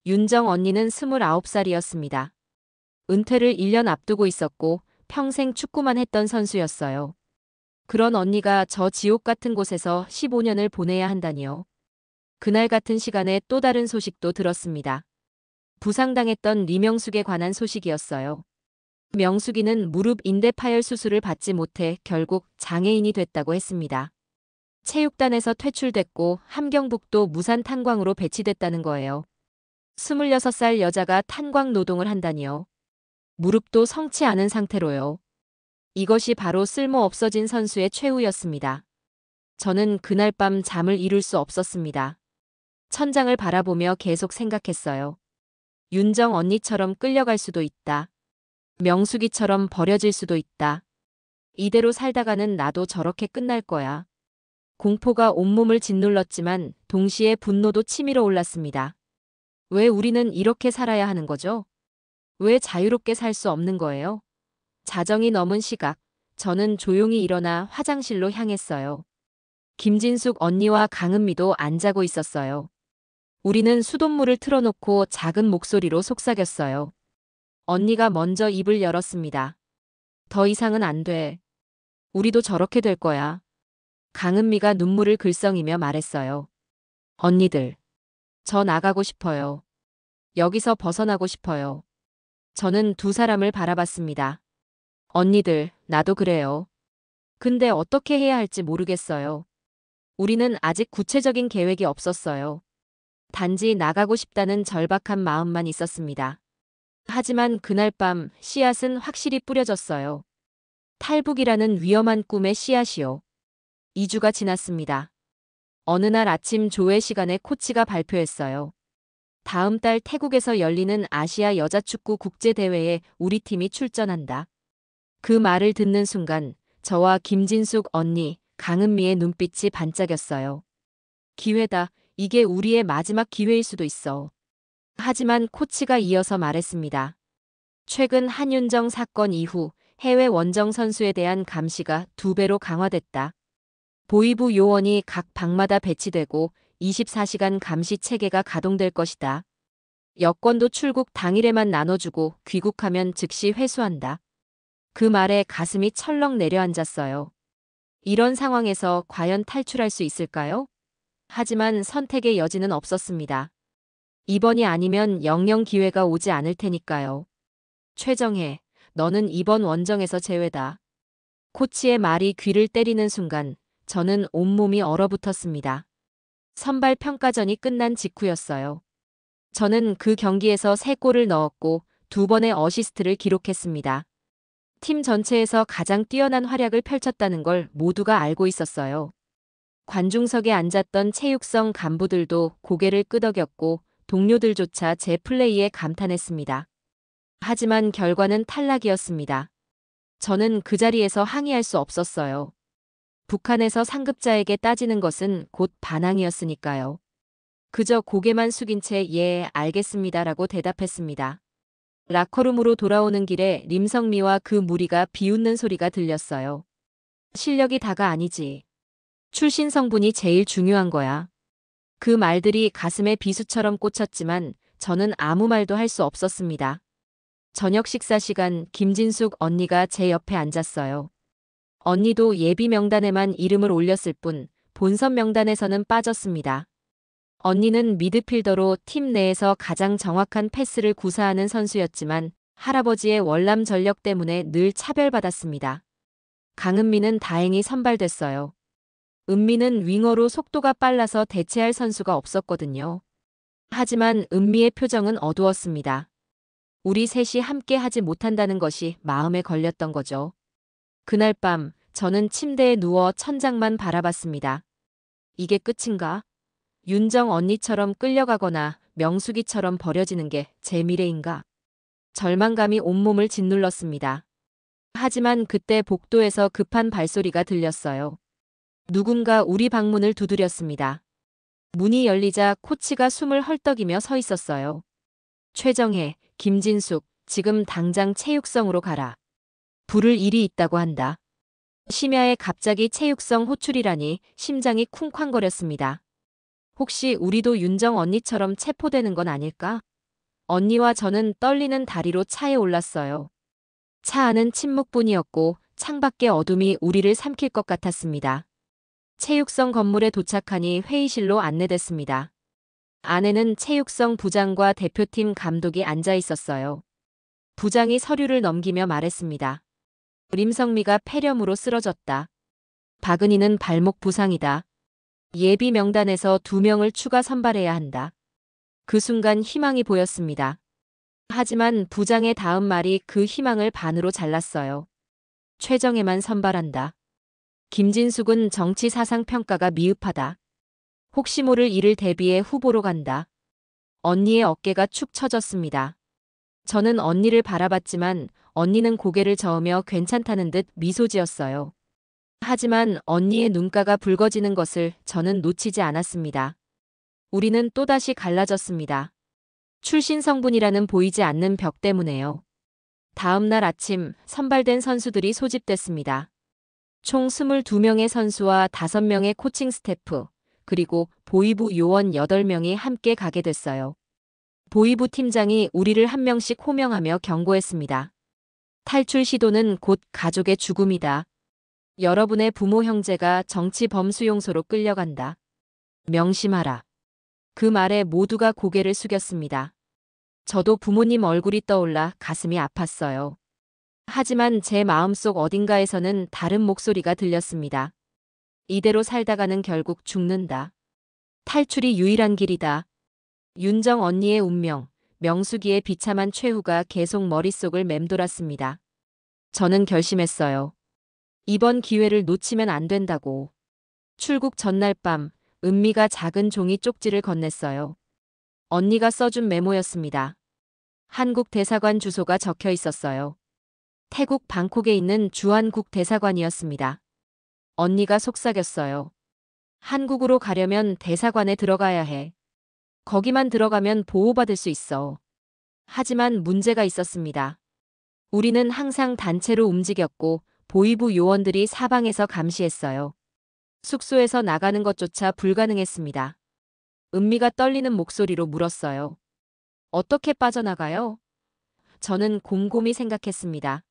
윤정 언니는 29살이었습니다. 은퇴를 1년 앞두고 있었고 평생 축구만 했던 선수였어요. 그런 언니가 저 지옥 같은 곳에서 15년을 보내야 한다니요. 그날 같은 시간에 또 다른 소식도 들었습니다. 부상당했던 리명숙에 관한 소식이었어요. 명숙이는 무릎 인대 파열 수술을 받지 못해 결국 장애인이 됐다고 했습니다. 체육단에서 퇴출됐고 함경북도 무산 탄광으로 배치됐다는 거예요. 26살 여자가 탄광 노동을 한다니요. 무릎도 성치 않은 상태로요. 이것이 바로 쓸모 없어진 선수의 최후였습니다. 저는 그날 밤 잠을 이룰 수 없었습니다. 천장을 바라보며 계속 생각했어요. 윤정 언니처럼 끌려갈 수도 있다. 명숙이처럼 버려질 수도 있다. 이대로 살다가는 나도 저렇게 끝날 거야. 공포가 온몸을 짓눌렀지만 동시에 분노도 치밀어 올랐습니다. 왜 우리는 이렇게 살아야 하는 거죠? 왜 자유롭게 살 수 없는 거예요? 자정이 넘은 시각, 저는 조용히 일어나 화장실로 향했어요. 김진숙 언니와 강은미도 안 자고 있었어요. 우리는 수돗물을 틀어놓고 작은 목소리로 속삭였어요. 언니가 먼저 입을 열었습니다. 더 이상은 안 돼. 우리도 저렇게 될 거야. 강은미가 눈물을 글썽이며 말했어요. 언니들, 저 나가고 싶어요. 여기서 벗어나고 싶어요. 저는 두 사람을 바라봤습니다. 언니들, 나도 그래요. 근데 어떻게 해야 할지 모르겠어요. 우리는 아직 구체적인 계획이 없었어요. 단지 나가고 싶다는 절박한 마음만 있었습니다. 하지만 그날 밤 씨앗은 확실히 뿌려졌어요. 탈북이라는 위험한 꿈의 씨앗이요. 2주가 지났습니다. 어느 날 아침 조회 시간에 코치가 발표했어요. 다음 달 태국에서 열리는 아시아 여자축구 국제대회에 우리 팀이 출전한다. 그 말을 듣는 순간 저와 김진숙 언니, 강은미의 눈빛이 반짝였어요. 기회다. 이게 우리의 마지막 기회일 수도 있어. 하지만 코치가 이어서 말했습니다. 최근 한윤정 사건 이후 해외 원정 선수에 대한 감시가 2배로 강화됐다. 보위부 요원이 각 방마다 배치되고 24시간 감시 체계가 가동될 것이다. 여권도 출국 당일에만 나눠주고 귀국하면 즉시 회수한다. 그 말에 가슴이 철렁 내려앉았어요. 이런 상황에서 과연 탈출할 수 있을까요? 하지만 선택의 여지는 없었습니다. 이번이 아니면 영영 기회가 오지 않을 테니까요. 최정혜, 너는 이번 원정에서 제외다. 코치의 말이 귀를 때리는 순간 저는 온몸이 얼어붙었습니다. 선발 평가전이 끝난 직후였어요. 저는 그 경기에서 3골을 넣었고 2번의 어시스트를 기록했습니다. 팀 전체에서 가장 뛰어난 활약을 펼쳤다는 걸 모두가 알고 있었어요. 관중석에 앉았던 체육성 간부들도 고개를 끄덕였고 동료들조차 제 플레이에 감탄했습니다. 하지만 결과는 탈락이었습니다. 저는 그 자리에서 항의할 수 없었어요. 북한에서 상급자에게 따지는 것은 곧 반항이었으니까요. 그저 고개만 숙인 채 예, 알겠습니다라고 대답했습니다. 라커룸으로 돌아오는 길에 림성미와 그 무리가 비웃는 소리가 들렸어요. 실력이 다가 아니지. 출신 성분이 제일 중요한 거야. 그 말들이 가슴에 비수처럼 꽂혔지만 저는 아무 말도 할 수 없었습니다. 저녁 식사 시간 김진숙 언니가 제 옆에 앉았어요. 언니도 예비 명단에만 이름을 올렸을 뿐 본선 명단에서는 빠졌습니다. 언니는 미드필더로 팀 내에서 가장 정확한 패스를 구사하는 선수였지만 할아버지의 월남 전력 때문에 늘 차별받았습니다. 강은미는 다행히 선발됐어요. 은미는 윙어로 속도가 빨라서 대체할 선수가 없었거든요. 하지만 은미의 표정은 어두웠습니다. 우리 셋이 함께 하지 못한다는 것이 마음에 걸렸던 거죠. 그날 밤 저는 침대에 누워 천장만 바라봤습니다. 이게 끝인가? 윤정 언니처럼 끌려가거나 명숙이처럼 버려지는 게 제 미래인가? 절망감이 온몸을 짓눌렀습니다. 하지만 그때 복도에서 급한 발소리가 들렸어요. 누군가 우리 방문을 두드렸습니다. 문이 열리자 코치가 숨을 헐떡이며 서 있었어요. 최정혜, 김진숙, 지금 당장 체육성으로 가라. 부를 일이 있다고 한다. 심야에 갑자기 체육성 호출이라니 심장이 쿵쾅거렸습니다. 혹시 우리도 윤정 언니처럼 체포되는 건 아닐까? 언니와 저는 떨리는 다리로 차에 올랐어요. 차 안은 침묵뿐이었고 창밖의 어둠이 우리를 삼킬 것 같았습니다. 체육성 건물에 도착하니 회의실로 안내됐습니다. 안에는 체육성 부장과 대표팀 감독이 앉아 있었어요. 부장이 서류를 넘기며 말했습니다. 림성미가 폐렴으로 쓰러졌다. 박은희는 발목 부상이다. 예비 명단에서 2명을 추가 선발해야 한다. 그 순간 희망이 보였습니다. 하지만 부장의 다음 말이 그 희망을 반으로 잘랐어요. 최정혜만 선발한다. 김진숙은 정치 사상 평가가 미흡하다. 혹시 모를 일을 대비해 후보로 간다. 언니의 어깨가 축 처졌습니다. 저는 언니를 바라봤지만 언니는 고개를 저으며 괜찮다는 듯 미소 지었어요. 하지만 언니의 눈가가 붉어지는 것을 저는 놓치지 않았습니다. 우리는 또다시 갈라졌습니다. 출신 성분이라는 보이지 않는 벽 때문에요. 다음 날 아침 선발된 선수들이 소집됐습니다. 총 22명의 선수와 5명의 코칭 스태프, 그리고 보위부 요원 8명이 함께 가게 됐어요. 보위부 팀장이 우리를 한 명씩 호명하며 경고했습니다. 탈출 시도는 곧 가족의 죽음이다. 여러분의 부모 형제가 정치 범수용소로 끌려간다. 명심하라. 그 말에 모두가 고개를 숙였습니다. 저도 부모님 얼굴이 떠올라 가슴이 아팠어요. 하지만 제 마음속 어딘가에서는 다른 목소리가 들렸습니다. 이대로 살다가는 결국 죽는다. 탈출이 유일한 길이다. 윤정 언니의 운명, 명숙이의 비참한 최후가 계속 머릿속을 맴돌았습니다. 저는 결심했어요. 이번 기회를 놓치면 안 된다고. 출국 전날 밤 은미가 작은 종이 쪽지를 건넸어요. 언니가 써준 메모였습니다. 한국 대사관 주소가 적혀 있었어요. 태국 방콕에 있는 주한국 대사관이었습니다. 언니가 속삭였어요. 한국으로 가려면 대사관에 들어가야 해. 거기만 들어가면 보호받을 수 있어. 하지만 문제가 있었습니다. 우리는 항상 단체로 움직였고 보위부 요원들이 사방에서 감시했어요. 숙소에서 나가는 것조차 불가능했습니다. 은미가 떨리는 목소리로 물었어요. 어떻게 빠져나가요? 저는 곰곰이 생각했습니다.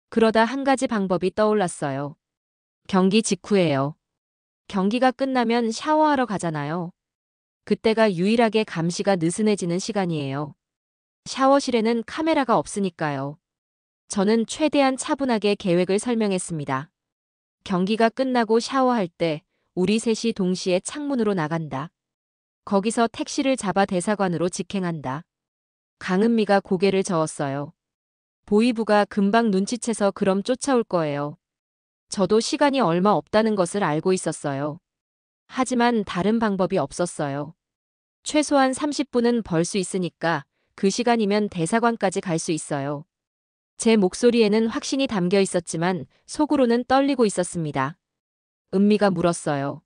그러다 한 가지 방법이 떠올랐어요. 경기 직후예요. 경기가 끝나면 샤워하러 가잖아요. 그때가 유일하게 감시가 느슨해지는 시간이에요. 샤워실에는 카메라가 없으니까요. 저는 최대한 차분하게 계획을 설명했습니다. 경기가 끝나고 샤워할 때 우리 셋이 동시에 창문으로 나간다. 거기서 택시를 잡아 대사관으로 직행한다. 강은미가 고개를 저었어요. 보위부가 금방 눈치채서 그럼 쫓아올 거예요. 저도 시간이 얼마 없다는 것을 알고 있었어요. 하지만 다른 방법이 없었어요. 최소한 30분은 벌 수 있으니까 그 시간이면 대사관까지 갈 수 있어요. 제 목소리에는 확신이 담겨 있었지만 속으로는 떨리고 있었습니다. 은미가 물었어요.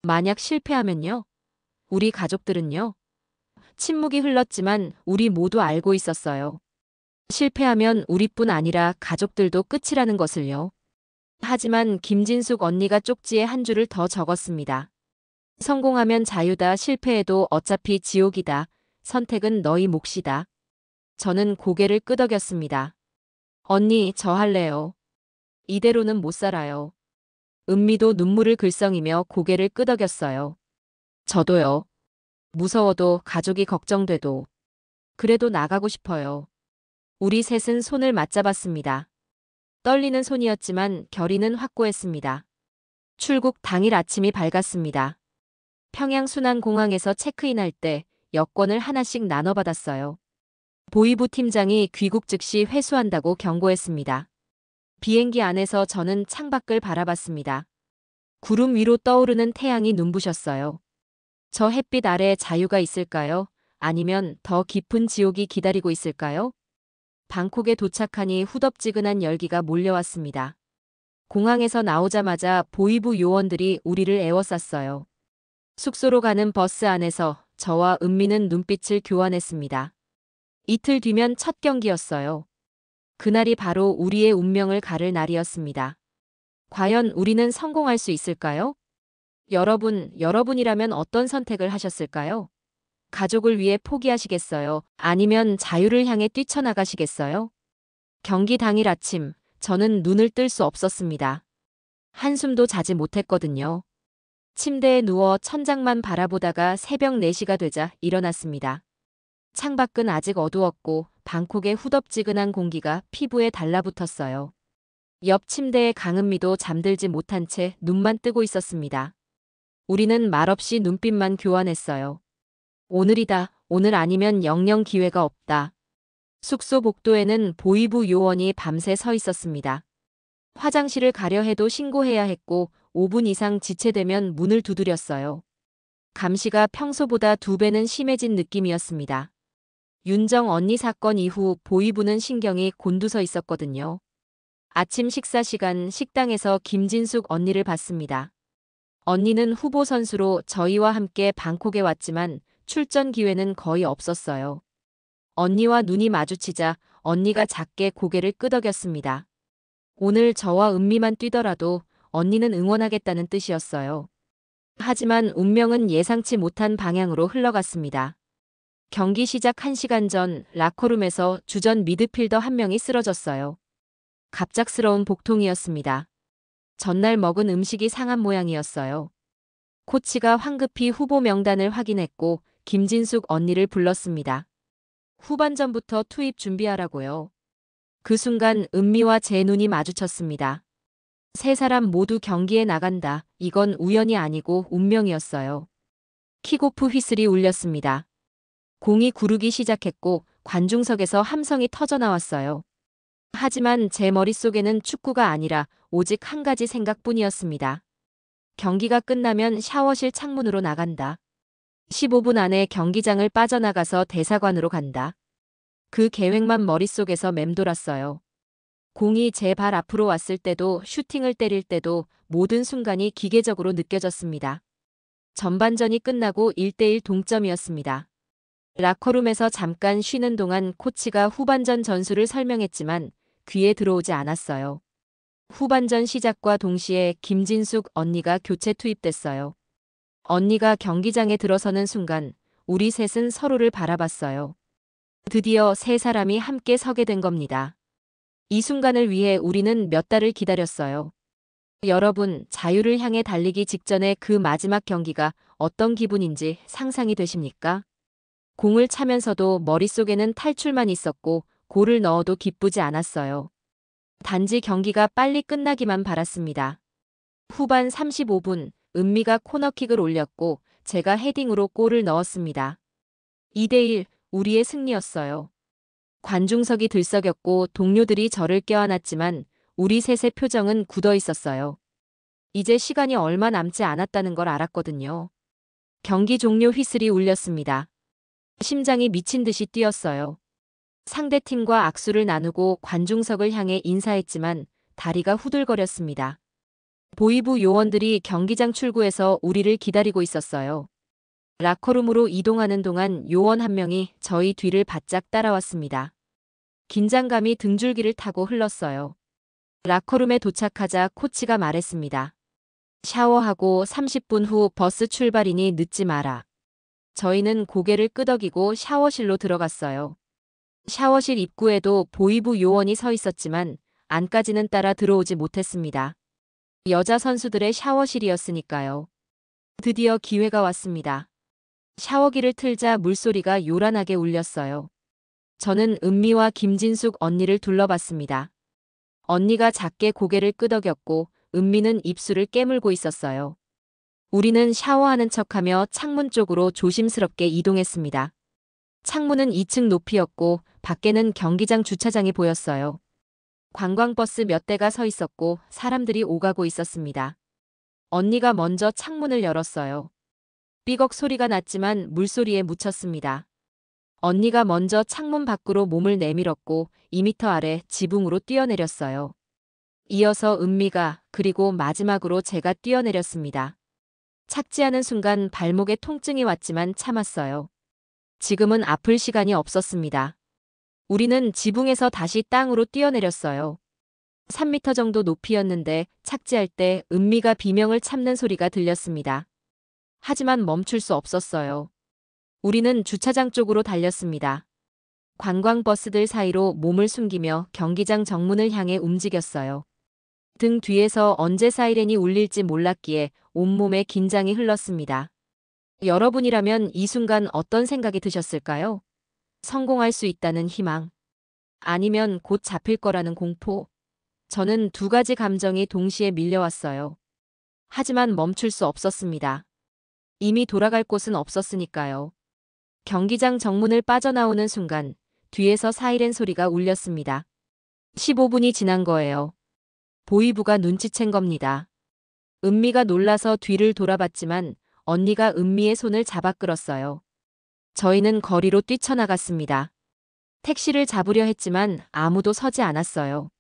만약 실패하면요? 우리 가족들은요? 침묵이 흘렀지만 우리 모두 알고 있었어요. 실패하면 우리뿐 아니라 가족들도 끝이라는 것을요. 하지만 김진숙 언니가 쪽지에 한 줄을 더 적었습니다. 성공하면 자유다. 실패해도 어차피 지옥이다. 선택은 너희 몫이다. 저는 고개를 끄덕였습니다. 언니, 저 할래요. 이대로는 못 살아요. 은미도 눈물을 글썽이며 고개를 끄덕였어요. 저도요. 무서워도 가족이 걱정돼도. 그래도 나가고 싶어요. 우리 셋은 손을 맞잡았습니다. 떨리는 손이었지만 결의는 확고했습니다. 출국 당일 아침이 밝았습니다. 평양순환공항에서 체크인할 때 여권을 하나씩 나눠받았어요. 보위부 팀장이 귀국 즉시 회수한다고 경고했습니다. 비행기 안에서 저는 창밖을 바라봤습니다. 구름 위로 떠오르는 태양이 눈부셨어요. 저 햇빛 아래 자유가 있을까요? 아니면 더 깊은 지옥이 기다리고 있을까요? 방콕에 도착하니 후덥지근한 열기가 몰려왔습니다. 공항에서 나오자마자 보위부 요원들이 우리를 에워쌌어요. 숙소로 가는 버스 안에서 저와 은미는 눈빛을 교환했습니다. 이틀 뒤면 첫 경기였어요. 그날이 바로 우리의 운명을 가를 날이었습니다. 과연 우리는 성공할 수 있을까요? 여러분이라면 어떤 선택을 하셨을까요? 가족을 위해 포기하시겠어요? 아니면 자유를 향해 뛰쳐나가시겠어요? 경기 당일 아침, 저는 눈을 뜰 수 없었습니다. 한숨도 자지 못했거든요. 침대에 누워 천장만 바라보다가 새벽 4시가 되자 일어났습니다. 창밖은 아직 어두웠고 방콕의 후덥지근한 공기가 피부에 달라붙었어요. 옆 침대의 강은미도 잠들지 못한 채 눈만 뜨고 있었습니다. 우리는 말없이 눈빛만 교환했어요. 오늘이다. 오늘 아니면 영영 기회가 없다. 숙소 복도에는 보위부 요원이 밤새 서 있었습니다. 화장실을 가려 해도 신고해야 했고 5분 이상 지체되면 문을 두드렸어요. 감시가 평소보다 2배는 심해진 느낌이었습니다. 윤정 언니 사건 이후 보위부는 신경이 곤두서 있었거든요. 아침 식사 시간 식당에서 김진숙 언니를 봤습니다. 언니는 후보 선수로 저희와 함께 방콕에 왔지만 출전 기회는 거의 없었어요. 언니와 눈이 마주치자 언니가 작게 고개를 끄덕였습니다. 오늘 저와 은미만 뛰더라도 언니는 응원하겠다는 뜻이었어요. 하지만 운명은 예상치 못한 방향으로 흘러갔습니다. 경기 시작 1시간 전 라커룸에서 주전 미드필더 한 명이 쓰러졌어요. 갑작스러운 복통이었습니다. 전날 먹은 음식이 상한 모양이었어요. 코치가 황급히 후보 명단을 확인했고 김진숙 언니를 불렀습니다. 후반전부터 투입 준비하라고요. 그 순간 은미와 제 눈이 마주쳤습니다. 세 사람 모두 경기에 나간다. 이건 우연이 아니고 운명이었어요. 킥오프 휘슬이 울렸습니다. 공이 구르기 시작했고 관중석에서 함성이 터져나왔어요. 하지만 제 머릿속에는 축구가 아니라 오직 한 가지 생각뿐이었습니다. 경기가 끝나면 샤워실 창문으로 나간다. 15분 안에 경기장을 빠져나가서 대사관으로 간다. 그 계획만 머릿속에서 맴돌았어요. 공이 제 발 앞으로 왔을 때도 슈팅을 때릴 때도 모든 순간이 기계적으로 느껴졌습니다. 전반전이 끝나고 1대1 동점이었습니다. 라커룸에서 잠깐 쉬는 동안 코치가 후반전 전술을 설명했지만 귀에 들어오지 않았어요. 후반전 시작과 동시에 김진숙 언니가 교체 투입됐어요. 언니가 경기장에 들어서는 순간 우리 셋은 서로를 바라봤어요. 드디어 세 사람이 함께 서게 된 겁니다. 이 순간을 위해 우리는 몇 달을 기다렸어요. 여러분, 자유를 향해 달리기 직전의 그 마지막 경기가 어떤 기분인지 상상이 되십니까? 공을 차면서도 머릿속에는 탈출만 있었고 골을 넣어도 기쁘지 않았어요. 단지 경기가 빨리 끝나기만 바랐습니다. 후반 35분, 은미가 코너킥을 올렸고 제가 헤딩으로 골을 넣었습니다. 2대1, 우리의 승리였어요. 관중석이 들썩였고 동료들이 저를 껴안았지만 우리 셋의 표정은 굳어 있었어요. 이제 시간이 얼마 남지 않았다는 걸 알았거든요. 경기 종료 휘슬이 울렸습니다. 심장이 미친 듯이 뛰었어요. 상대팀과 악수를 나누고 관중석을 향해 인사했지만 다리가 후들거렸습니다. 보이부 요원들이 경기장 출구에서 우리를 기다리고 있었어요. 라커룸으로 이동하는 동안 요원 한 명이 저희 뒤를 바짝 따라왔습니다. 긴장감이 등줄기를 타고 흘렀어요. 라커룸에 도착하자 코치가 말했습니다. 샤워하고 30분 후 버스 출발이니 늦지 마라. 저희는 고개를 끄덕이고 샤워실로 들어갔어요. 샤워실 입구에도 보이부 요원이 서 있었지만 안까지는 따라 들어오지 못했습니다. 여자 선수들의 샤워실이었으니까요. 드디어 기회가 왔습니다. 샤워기를 틀자 물소리가 요란하게 울렸어요. 저는 은미와 김진숙 언니를 둘러봤습니다. 언니가 작게 고개를 끄덕였고 은미는 입술을 깨물고 있었어요. 우리는 샤워하는 척하며 창문 쪽으로 조심스럽게 이동했습니다. 창문은 2층 높이였고 밖에는 경기장 주차장이 보였어요. 관광버스 몇 대가 서 있었고 사람들이 오가고 있었습니다. 언니가 먼저 창문을 열었어요. 삐걱 소리가 났지만 물소리에 묻혔습니다. 언니가 먼저 창문 밖으로 몸을 내밀었고 2미터 아래 지붕으로 뛰어내렸어요. 이어서 은미가 그리고 마지막으로 제가 뛰어내렸습니다. 착지하는 순간 발목에 통증이 왔지만 참았어요. 지금은 아플 시간이 없었습니다. 우리는 지붕에서 다시 땅으로 뛰어내렸어요. 3미터 정도 높이였는데 착지할 때 은미가 비명을 참는 소리가 들렸습니다. 하지만 멈출 수 없었어요. 우리는 주차장 쪽으로 달렸습니다. 관광버스들 사이로 몸을 숨기며 경기장 정문을 향해 움직였어요. 등 뒤에서 언제 사이렌이 울릴지 몰랐기에 온몸에 긴장이 흘렀습니다. 여러분이라면 이 순간 어떤 생각이 드셨을까요? 성공할 수 있다는 희망. 아니면 곧 잡힐 거라는 공포. 저는 두 가지 감정이 동시에 밀려왔어요. 하지만 멈출 수 없었습니다. 이미 돌아갈 곳은 없었으니까요. 경기장 정문을 빠져나오는 순간 뒤에서 사이렌 소리가 울렸습니다. 15분이 지난 거예요. 보이부가 눈치챈 겁니다. 은미가 놀라서 뒤를 돌아봤지만 언니가 은미의 손을 잡아 끌었어요. 저희는 거리로 뛰쳐나갔습니다. 택시를 잡으려 했지만 아무도 서지 않았어요.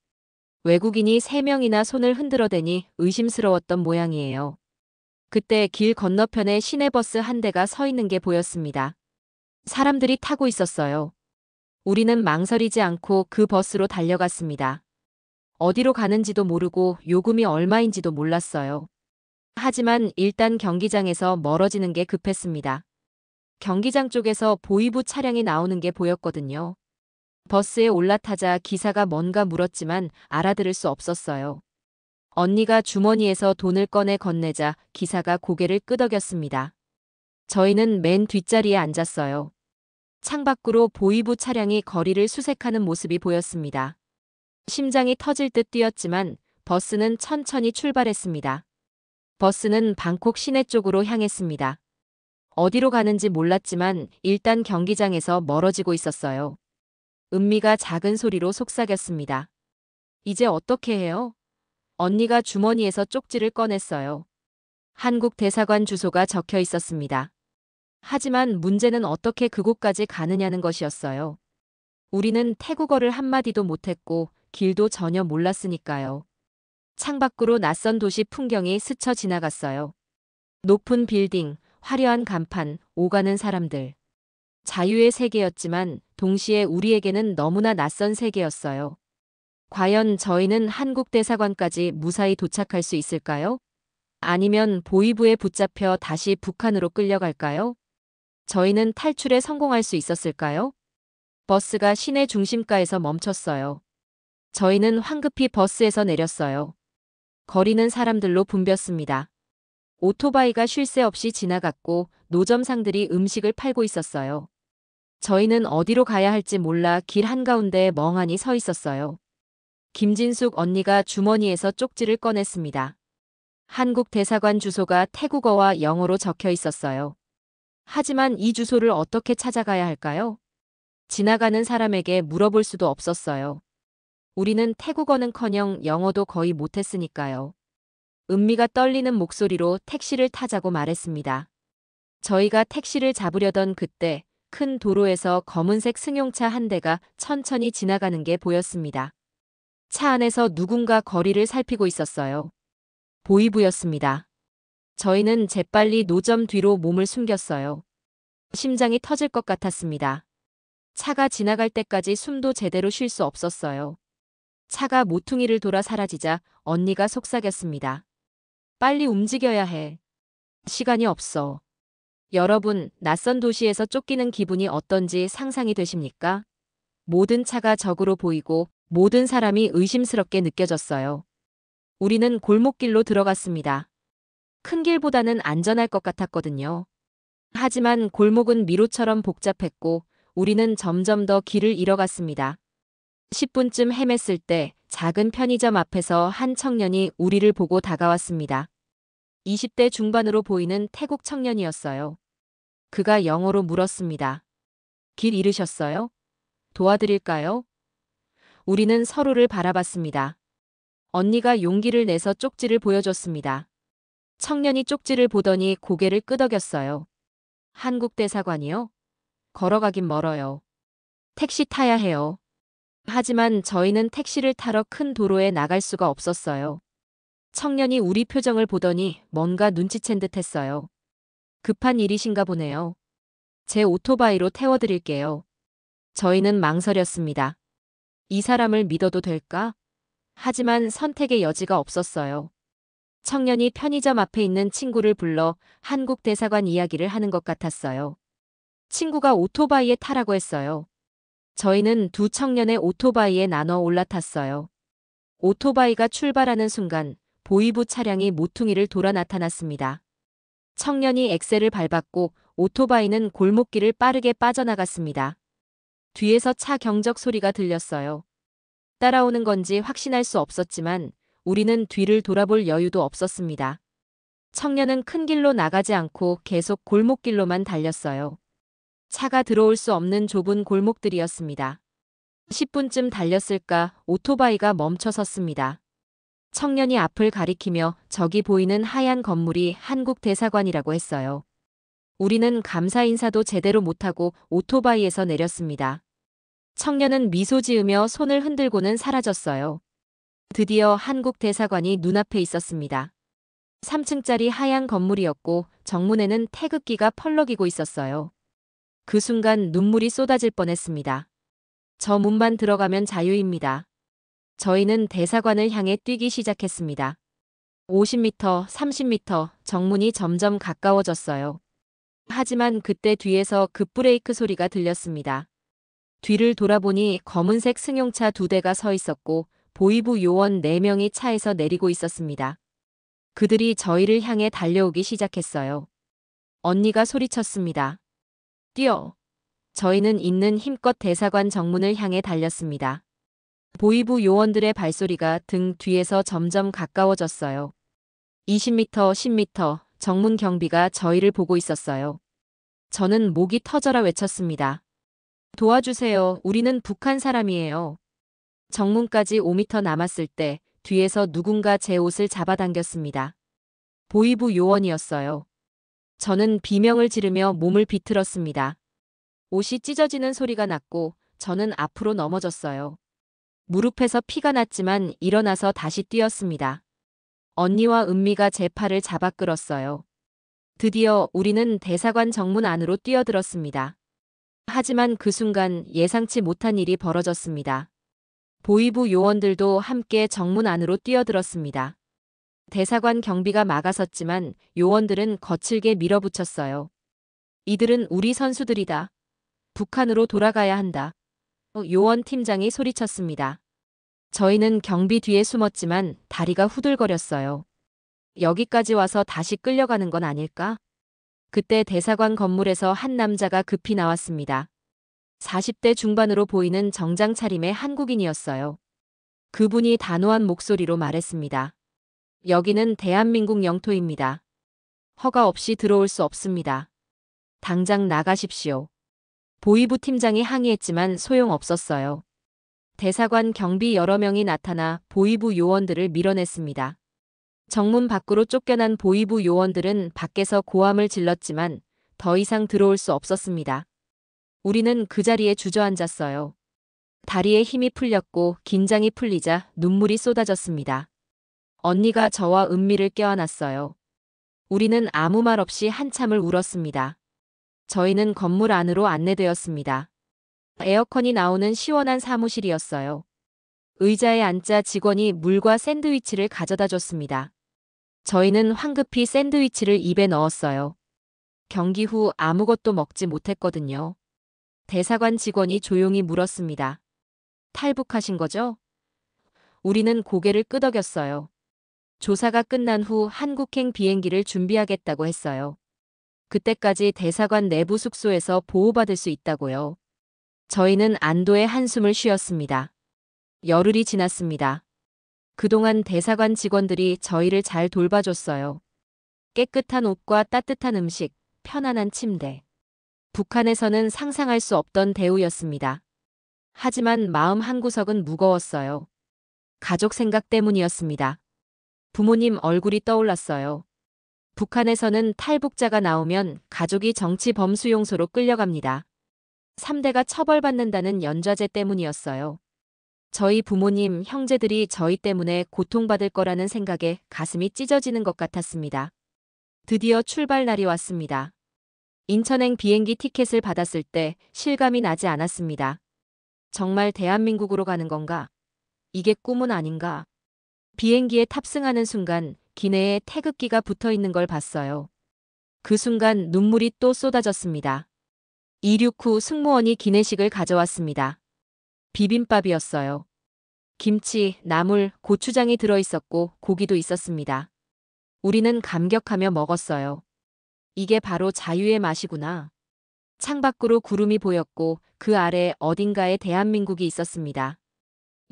외국인이 3명이나 손을 흔들어대니 의심스러웠던 모양이에요. 그때 길 건너편에 시내버스 한 대가 서 있는 게 보였습니다. 사람들이 타고 있었어요. 우리는 망설이지 않고 그 버스로 달려갔습니다. 어디로 가는지도 모르고 요금이 얼마인지도 몰랐어요. 하지만 일단 경기장에서 멀어지는 게 급했습니다. 경기장 쪽에서 보이부 차량이 나오는 게 보였거든요. 버스에 올라타자 기사가 뭔가 물었지만 알아들을 수 없었어요. 언니가 주머니에서 돈을 꺼내 건네자 기사가 고개를 끄덕였습니다. 저희는 맨 뒷자리에 앉았어요. 창밖으로 보이부 차량이 거리를 수색하는 모습이 보였습니다. 심장이 터질 듯 뛰었지만 버스는 천천히 출발했습니다. 버스는 방콕 시내 쪽으로 향했습니다. 어디로 가는지 몰랐지만 일단 경기장에서 멀어지고 있었어요. 은미가 작은 소리로 속삭였습니다. 이제 어떻게 해요? 언니가 주머니에서 쪽지를 꺼냈어요. 한국 대사관 주소가 적혀 있었습니다. 하지만 문제는 어떻게 그곳까지 가느냐는 것이었어요. 우리는 태국어를 한마디도 못했고 길도 전혀 몰랐으니까요. 창밖으로 낯선 도시 풍경이 스쳐 지나갔어요. 높은 빌딩, 화려한 간판, 오가는 사람들. 자유의 세계였지만 동시에 우리에게는 너무나 낯선 세계였어요. 과연 저희는 한국 대사관까지 무사히 도착할 수 있을까요? 아니면 보위부에 붙잡혀 다시 북한으로 끌려갈까요? 저희는 탈출에 성공할 수 있었을까요? 버스가 시내 중심가에서 멈췄어요. 저희는 황급히 버스에서 내렸어요. 거리는 사람들로 붐볐습니다. 오토바이가 쉴 새 없이 지나갔고 노점상들이 음식을 팔고 있었어요. 저희는 어디로 가야 할지 몰라 길 한가운데 멍하니 서 있었어요. 김진숙 언니가 주머니에서 쪽지를 꺼냈습니다. 한국 대사관 주소가 태국어와 영어로 적혀 있었어요. 하지만 이 주소를 어떻게 찾아가야 할까요? 지나가는 사람에게 물어볼 수도 없었어요. 우리는 태국어는커녕 영어도 거의 못했으니까요. 은미가 떨리는 목소리로 택시를 타자고 말했습니다. 저희가 택시를 잡으려던 그때 큰 도로에서 검은색 승용차 한 대가 천천히 지나가는 게 보였습니다. 차 안에서 누군가 거리를 살피고 있었어요. 보위부였습니다. 저희는 재빨리 노점 뒤로 몸을 숨겼어요. 심장이 터질 것 같았습니다. 차가 지나갈 때까지 숨도 제대로 쉴 수 없었어요. 차가 모퉁이를 돌아 사라지자 언니가 속삭였습니다. 빨리 움직여야 해. 시간이 없어. 여러분, 낯선 도시에서 쫓기는 기분이 어떤지 상상이 되십니까? 모든 차가 적으로 보이고 모든 사람이 의심스럽게 느껴졌어요. 우리는 골목길로 들어갔습니다. 큰 길보다는 안전할 것 같았거든요. 하지만 골목은 미로처럼 복잡했고 우리는 점점 더 길을 잃어갔습니다. 10분쯤 헤맸을 때 작은 편의점 앞에서 한 청년이 우리를 보고 다가왔습니다. 20대 중반으로 보이는 태국 청년이었어요. 그가 영어로 물었습니다. 길 잃으셨어요? 도와드릴까요? 우리는 서로를 바라봤습니다. 언니가 용기를 내서 쪽지를 보여줬습니다. 청년이 쪽지를 보더니 고개를 끄덕였어요. 한국 대사관이요? 걸어가긴 멀어요. 택시 타야 해요. 하지만 저희는 택시를 타러 큰 도로에 나갈 수가 없었어요. 청년이 우리 표정을 보더니 뭔가 눈치챈 듯 했어요. 급한 일이신가 보네요. 제 오토바이로 태워드릴게요. 저희는 망설였습니다. 이 사람을 믿어도 될까? 하지만 선택의 여지가 없었어요. 청년이 편의점 앞에 있는 친구를 불러 한국 대사관 이야기를 하는 것 같았어요. 친구가 오토바이에 타라고 했어요. 저희는 두 청년의 오토바이에 나눠 올라탔어요. 오토바이가 출발하는 순간 보위부 차량이 모퉁이를 돌아 나타났습니다. 청년이 엑셀을 밟았고 오토바이는 골목길을 빠르게 빠져나갔습니다. 뒤에서 차 경적 소리가 들렸어요. 따라오는 건지 확신할 수 없었지만 우리는 뒤를 돌아볼 여유도 없었습니다. 청년은 큰 길로 나가지 않고 계속 골목길로만 달렸어요. 차가 들어올 수 없는 좁은 골목들이었습니다. 10분쯤 달렸을까 오토바이가 멈춰 섰습니다. 청년이 앞을 가리키며 저기 보이는 하얀 건물이 한국 대사관이라고 했어요. 우리는 감사 인사도 제대로 못하고 오토바이에서 내렸습니다. 청년은 미소 지으며 손을 흔들고는 사라졌어요. 드디어 한국 대사관이 눈앞에 있었습니다. 3층짜리 하얀 건물이었고 정문에는 태극기가 펄럭이고 있었어요. 그 순간 눈물이 쏟아질 뻔했습니다. 저 문만 들어가면 자유입니다. 저희는 대사관을 향해 뛰기 시작했습니다. 50m, 30m, 정문이 점점 가까워졌어요. 하지만 그때 뒤에서 급브레이크 소리가 들렸습니다. 뒤를 돌아보니 검은색 승용차 2대가 서 있었고 보위부 요원 4명이 차에서 내리고 있었습니다. 그들이 저희를 향해 달려오기 시작했어요. 언니가 소리쳤습니다. 뛰어! 저희는 있는 힘껏 대사관 정문을 향해 달렸습니다. 보위부 요원들의 발소리가 등 뒤에서 점점 가까워졌어요. 20m, 10m, 정문 경비가 저희를 보고 있었어요. 저는 목이 터져라 외쳤습니다. 도와주세요. 우리는 북한 사람이에요. 정문까지 5m 남았을 때 뒤에서 누군가 제 옷을 잡아당겼습니다. 보위부 요원이었어요. 저는 비명을 지르며 몸을 비틀었습니다. 옷이 찢어지는 소리가 났고 저는 앞으로 넘어졌어요. 무릎에서 피가 났지만 일어나서 다시 뛰었습니다. 언니와 은미가 제 팔을 잡아 끌었어요. 드디어 우리는 대사관 정문 안으로 뛰어들었습니다. 하지만 그 순간 예상치 못한 일이 벌어졌습니다. 보위부 요원들도 함께 정문 안으로 뛰어들었습니다. 대사관 경비가 막아섰지만 요원들은 거칠게 밀어붙였어요. 이들은 우리 선수들이다. 북한으로 돌아가야 한다. 요원 팀장이 소리쳤습니다. 저희는 경비 뒤에 숨었지만 다리가 후들거렸어요. 여기까지 와서 다시 끌려가는 건 아닐까? 그때 대사관 건물에서 한 남자가 급히 나왔습니다. 40대 중반으로 보이는 정장 차림의 한국인이었어요. 그분이 단호한 목소리로 말했습니다. 여기는 대한민국 영토입니다. 허가 없이 들어올 수 없습니다. 당장 나가십시오. 보위부 팀장이 항의했지만 소용없었어요. 대사관 경비 여러 명이 나타나 보위부 요원들을 밀어냈습니다. 정문 밖으로 쫓겨난 보위부 요원들은 밖에서 고함을 질렀지만 더 이상 들어올 수 없었습니다. 우리는 그 자리에 주저앉았어요. 다리에 힘이 풀렸고 긴장이 풀리자 눈물이 쏟아졌습니다. 언니가 저와 은미를 껴안았어요. 우리는 아무 말 없이 한참을 울었습니다. 저희는 건물 안으로 안내되었습니다. 에어컨이 나오는 시원한 사무실이었어요. 의자에 앉자 직원이 물과 샌드위치를 가져다 줬습니다. 저희는 황급히 샌드위치를 입에 넣었어요. 경기 후 아무것도 먹지 못했거든요. 대사관 직원이 조용히 물었습니다. 탈북하신 거죠? 우리는 고개를 끄덕였어요. 조사가 끝난 후 한국행 비행기를 준비하겠다고 했어요. 그때까지 대사관 내부 숙소에서 보호받을 수 있다고요. 저희는 안도의 한숨을 쉬었습니다. 열흘이 지났습니다. 그동안 대사관 직원들이 저희를 잘 돌봐줬어요. 깨끗한 옷과 따뜻한 음식, 편안한 침대. 북한에서는 상상할 수 없던 대우였습니다. 하지만 마음 한구석은 무거웠어요. 가족 생각 때문이었습니다. 부모님 얼굴이 떠올랐어요. 북한에서는 탈북자가 나오면 가족이 정치 범수용소로 끌려갑니다. 3대가 처벌받는다는 연좌제 때문이었어요. 저희 부모님, 형제들이 저희 때문에 고통받을 거라는 생각에 가슴이 찢어지는 것 같았습니다. 드디어 출발 날이 왔습니다. 인천행 비행기 티켓을 받았을 때 실감이 나지 않았습니다. 정말 대한민국으로 가는 건가? 이게 꿈은 아닌가? 비행기에 탑승하는 순간 기내에 태극기가 붙어 있는 걸 봤어요. 그 순간 눈물이 또 쏟아졌습니다. 이륙 후 승무원이 기내식을 가져왔습니다. 비빔밥이었어요. 김치, 나물, 고추장이 들어있었고 고기도 있었습니다. 우리는 감격하며 먹었어요. 이게 바로 자유의 맛이구나. 창밖으로 구름이 보였고 그 아래 어딘가에 대한민국이 있었습니다.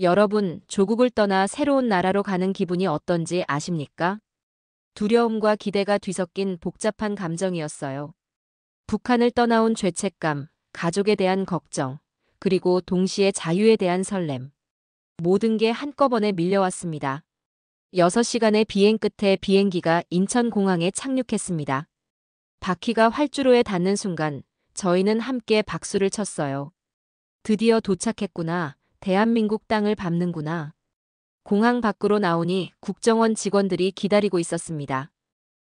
여러분, 조국을 떠나 새로운 나라로 가는 기분이 어떤지 아십니까? 두려움과 기대가 뒤섞인 복잡한 감정이었어요. 북한을 떠나온 죄책감, 가족에 대한 걱정, 그리고 동시에 자유에 대한 설렘. 모든 게 한꺼번에 밀려왔습니다. 6시간의 비행 끝에 비행기가 인천공항에 착륙했습니다. 바퀴가 활주로에 닿는 순간 저희는 함께 박수를 쳤어요. 드디어 도착했구나. 대한민국 땅을 밟는구나. 공항 밖으로 나오니 국정원 직원들이 기다리고 있었습니다.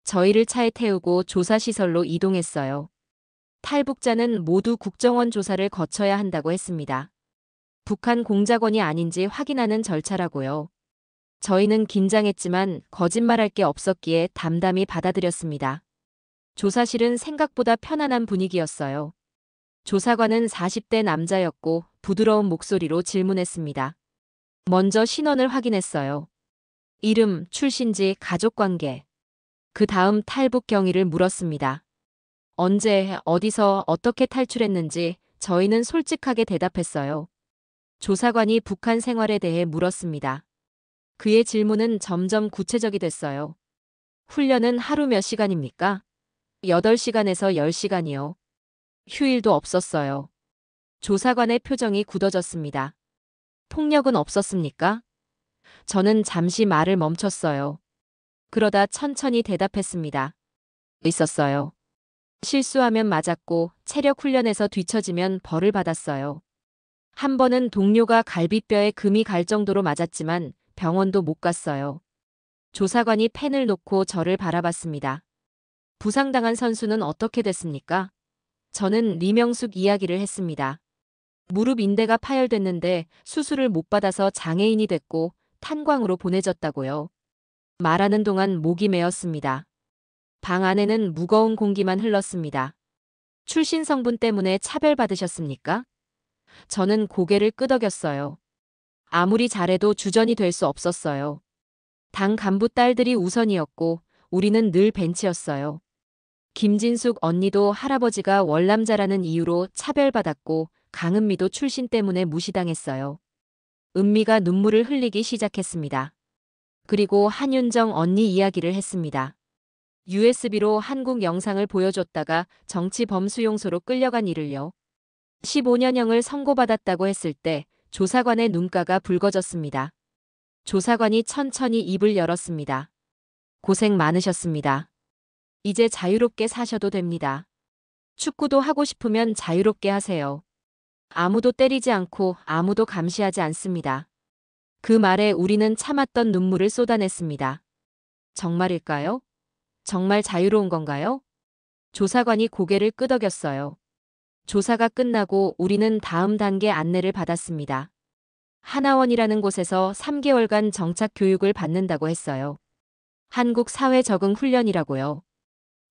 저희를 차에 태우고 조사시설로 이동했어요. 탈북자는 모두 국정원 조사를 거쳐야 한다고 했습니다. 북한 공작원이 아닌지 확인하는 절차라고요. 저희는 긴장했지만 거짓말할 게 없었기에 담담히 받아들였습니다. 조사실은 생각보다 편안한 분위기였어요. 조사관은 40대 남자였고 부드러운 목소리로 질문했습니다. 먼저 신원을 확인했어요. 이름, 출신지, 가족관계. 그 다음 탈북 경위를 물었습니다. 언제, 어디서, 어떻게 탈출했는지 저희는 솔직하게 대답했어요. 조사관이 북한 생활에 대해 물었습니다. 그의 질문은 점점 구체적이 됐어요. 훈련은 하루 몇 시간입니까? 8시간에서 10시간이요. 휴일도 없었어요. 조사관의 표정이 굳어졌습니다. 폭력은 없었습니까? 저는 잠시 말을 멈췄어요. 그러다 천천히 대답했습니다. 있었어요. 실수하면 맞았고 체력 훈련에서 뒤처지면 벌을 받았어요. 한 번은 동료가 갈비뼈에 금이 갈 정도로 맞았지만 병원도 못 갔어요. 조사관이 펜을 놓고 저를 바라봤습니다. 부상당한 선수는 어떻게 됐습니까? 저는 리명숙 이야기를 했습니다. 무릎 인대가 파열됐는데 수술을 못 받아서 장애인이 됐고 탄광으로 보내졌다고요. 말하는 동안 목이 메었습니다. 방 안에는 무거운 공기만 흘렀습니다. 출신 성분 때문에 차별받으셨습니까? 저는 고개를 끄덕였어요. 아무리 잘해도 주전이 될 수 없었어요. 당 간부 딸들이 우선이었고 우리는 늘 벤치였어요. 김진숙 언니도 할아버지가 월남자라는 이유로 차별받았고 강은미도 출신 때문에 무시당했어요. 은미가 눈물을 흘리기 시작했습니다. 그리고 한윤정 언니 이야기를 했습니다. USB로 한국 영상을 보여줬다가 정치 범수용소로 끌려간 일을요. 15년형을 선고받았다고 했을 때 조사관의 눈가가 붉어졌습니다. 조사관이 천천히 입을 열었습니다. 고생 많으셨습니다. 이제 자유롭게 사셔도 됩니다. 축구도 하고 싶으면 자유롭게 하세요. 아무도 때리지 않고 아무도 감시하지 않습니다. 그 말에 우리는 참았던 눈물을 쏟아냈습니다. 정말일까요? 정말 자유로운 건가요? 조사관이 고개를 끄덕였어요. 조사가 끝나고 우리는 다음 단계 안내를 받았습니다. 하나원이라는 곳에서 3개월간 정착 교육을 받는다고 했어요. 한국 사회 적응 훈련이라고요.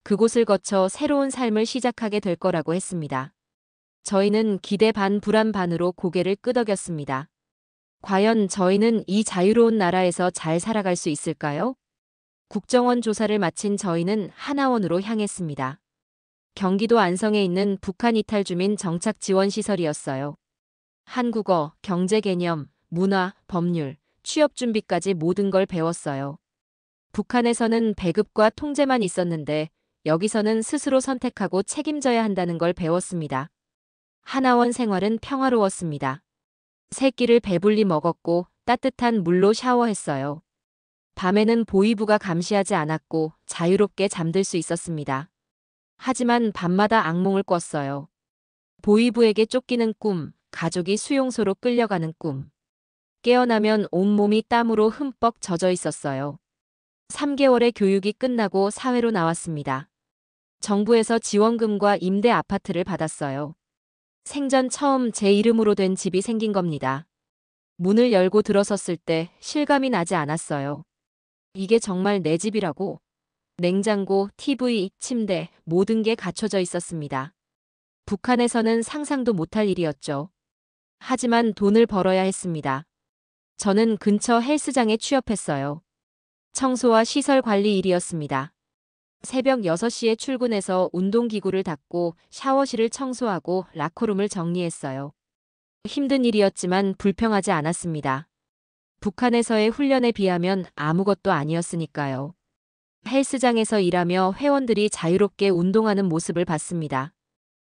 그곳을 거쳐 새로운 삶을 시작하게 될 거라고 했습니다. 저희는 기대 반 불안 반으로 고개를 끄덕였습니다. 과연 저희는 이 자유로운 나라에서 잘 살아갈 수 있을까요? 국정원 조사를 마친 저희는 하나원으로 향했습니다. 경기도 안성에 있는 북한 이탈 주민 정착 지원 시설이었어요. 한국어, 경제 개념, 문화, 법률, 취업 준비까지 모든 걸 배웠어요. 북한에서는 배급과 통제만 있었는데 여기서는 스스로 선택하고 책임져야 한다는 걸 배웠습니다. 하나원 생활은 평화로웠습니다. 세 끼를 배불리 먹었고 따뜻한 물로 샤워했어요. 밤에는 보위부가 감시하지 않았고 자유롭게 잠들 수 있었습니다. 하지만 밤마다 악몽을 꿨어요. 보위부에게 쫓기는 꿈, 가족이 수용소로 끌려가는 꿈. 깨어나면 온몸이 땀으로 흠뻑 젖어 있었어요. 3개월의 교육이 끝나고 사회로 나왔습니다. 정부에서 지원금과 임대 아파트를 받았어요. 생전 처음 제 이름으로 된 집이 생긴 겁니다. 문을 열고 들어섰을 때 실감이 나지 않았어요. 이게 정말 내 집이라고. 냉장고, TV, 침대, 모든 게 갖춰져 있었습니다. 북한에서는 상상도 못할 일이었죠. 하지만 돈을 벌어야 했습니다. 저는 근처 헬스장에 취업했어요. 청소와 시설 관리 일이었습니다. 새벽 6시에 출근해서 운동기구를 닦고 샤워실을 청소하고 라커룸을 정리했어요. 힘든 일이었지만 불평하지 않았습니다. 북한에서의 훈련에 비하면 아무것도 아니었으니까요. 헬스장에서 일하며 회원들이 자유롭게 운동하는 모습을 봤습니다.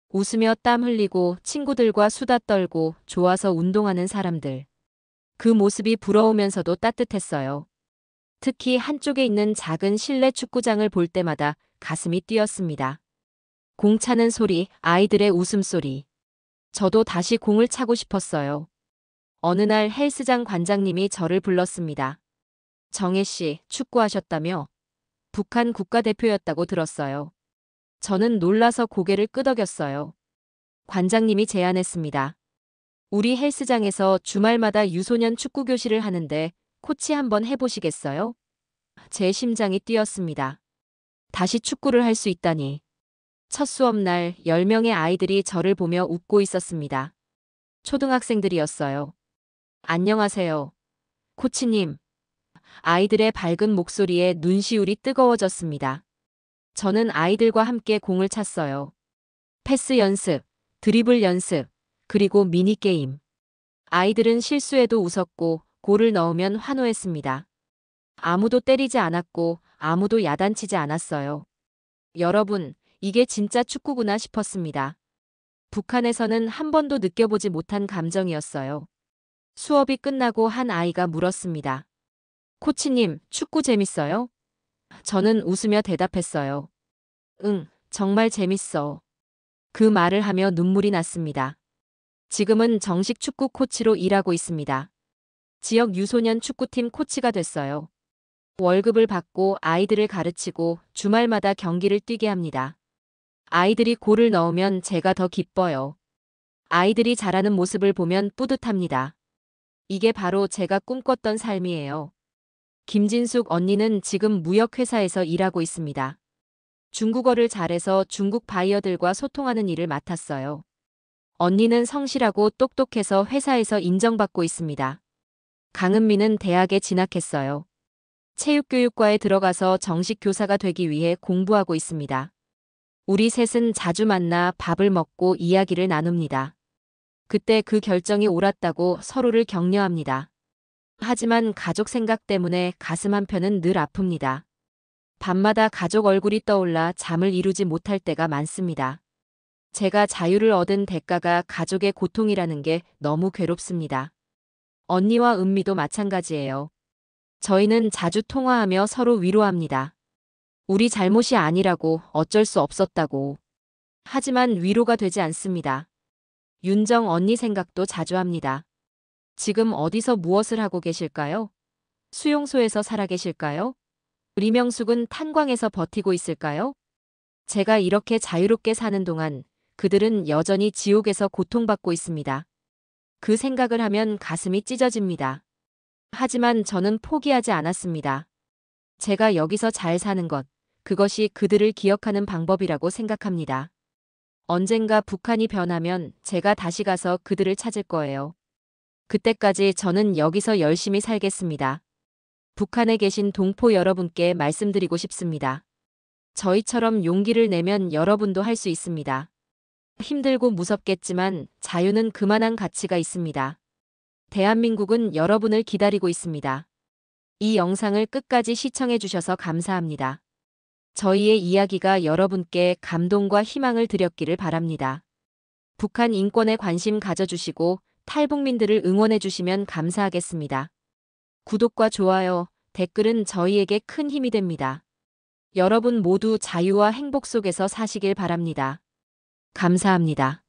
웃으며 땀 흘리고 친구들과 수다 떨고 좋아서 운동하는 사람들. 그 모습이 부러우면서도 따뜻했어요. 특히 한쪽에 있는 작은 실내 축구장을 볼 때마다 가슴이 뛰었습니다. 공 차는 소리, 아이들의 웃음소리. 저도 다시 공을 차고 싶었어요. 어느 날 헬스장 관장님이 저를 불렀습니다. 정혜 씨, 축구하셨다며? 북한 국가대표였다고 들었어요. 저는 놀라서 고개를 끄덕였어요. 관장님이 제안했습니다. 우리 헬스장에서 주말마다 유소년 축구 교실을 하는데 코치 한번 해보시겠어요? 제 심장이 뛰었습니다. 다시 축구를 할 수 있다니. 첫 수업날 10명의 아이들이 저를 보며 웃고 있었습니다. 초등학생들이었어요. 안녕하세요. 코치님. 아이들의 밝은 목소리에 눈시울이 뜨거워졌습니다. 저는 아이들과 함께 공을 찼어요. 패스 연습, 드리블 연습, 그리고 미니게임. 아이들은 실수에도 웃었고 골을 넣으면 환호했습니다. 아무도 때리지 않았고 아무도 야단치지 않았어요. 여러분, 이게 진짜 축구구나 싶었습니다. 북한에서는 한 번도 느껴보지 못한 감정이었어요. 수업이 끝나고 한 아이가 물었습니다. 코치님, 축구 재밌어요? 저는 웃으며 대답했어요. 응, 정말 재밌어. 그 말을 하며 눈물이 났습니다. 지금은 정식 축구 코치로 일하고 있습니다. 지역 유소년 축구팀 코치가 됐어요. 월급을 받고 아이들을 가르치고 주말마다 경기를 뛰게 합니다. 아이들이 골을 넣으면 제가 더 기뻐요. 아이들이 자라는 모습을 보면 뿌듯합니다. 이게 바로 제가 꿈꿨던 삶이에요. 김진숙 언니는 지금 무역회사에서 일하고 있습니다. 중국어를 잘해서 중국 바이어들과 소통하는 일을 맡았어요. 언니는 성실하고 똑똑해서 회사에서 인정받고 있습니다. 강은미는 대학에 진학했어요. 체육교육과에 들어가서 정식 교사가 되기 위해 공부하고 있습니다. 우리 셋은 자주 만나 밥을 먹고 이야기를 나눕니다. 그때 그 결정이 옳았다고 서로를 격려합니다. 하지만 가족 생각 때문에 가슴 한편은 늘 아픕니다. 밤마다 가족 얼굴이 떠올라 잠을 이루지 못할 때가 많습니다. 제가 자유를 얻은 대가가 가족의 고통이라는 게 너무 괴롭습니다. 언니와 은미도 마찬가지예요. 저희는 자주 통화하며 서로 위로합니다. 우리 잘못이 아니라고, 어쩔 수 없었다고. 하지만 위로가 되지 않습니다. 윤정 언니 생각도 자주 합니다. 지금 어디서 무엇을 하고 계실까요? 수용소에서 살아 계실까요? 리명숙은 탄광에서 버티고 있을까요? 제가 이렇게 자유롭게 사는 동안 그들은 여전히 지옥에서 고통받고 있습니다. 그 생각을 하면 가슴이 찢어집니다. 하지만 저는 포기하지 않았습니다. 제가 여기서 잘 사는 것, 그것이 그들을 기억하는 방법이라고 생각합니다. 언젠가 북한이 변하면 제가 다시 가서 그들을 찾을 거예요. 그때까지 저는 여기서 열심히 살겠습니다. 북한에 계신 동포 여러분께 말씀드리고 싶습니다. 저희처럼 용기를 내면 여러분도 할 수 있습니다. 힘들고 무섭겠지만 자유는 그만한 가치가 있습니다. 대한민국은 여러분을 기다리고 있습니다. 이 영상을 끝까지 시청해 주셔서 감사합니다. 저희의 이야기가 여러분께 감동과 희망을 드렸기를 바랍니다. 북한 인권에 관심 가져주시고 탈북민들을 응원해 주시면 감사하겠습니다. 구독과 좋아요, 댓글은 저희에게 큰 힘이 됩니다. 여러분 모두 자유와 행복 속에서 사시길 바랍니다. 감사합니다.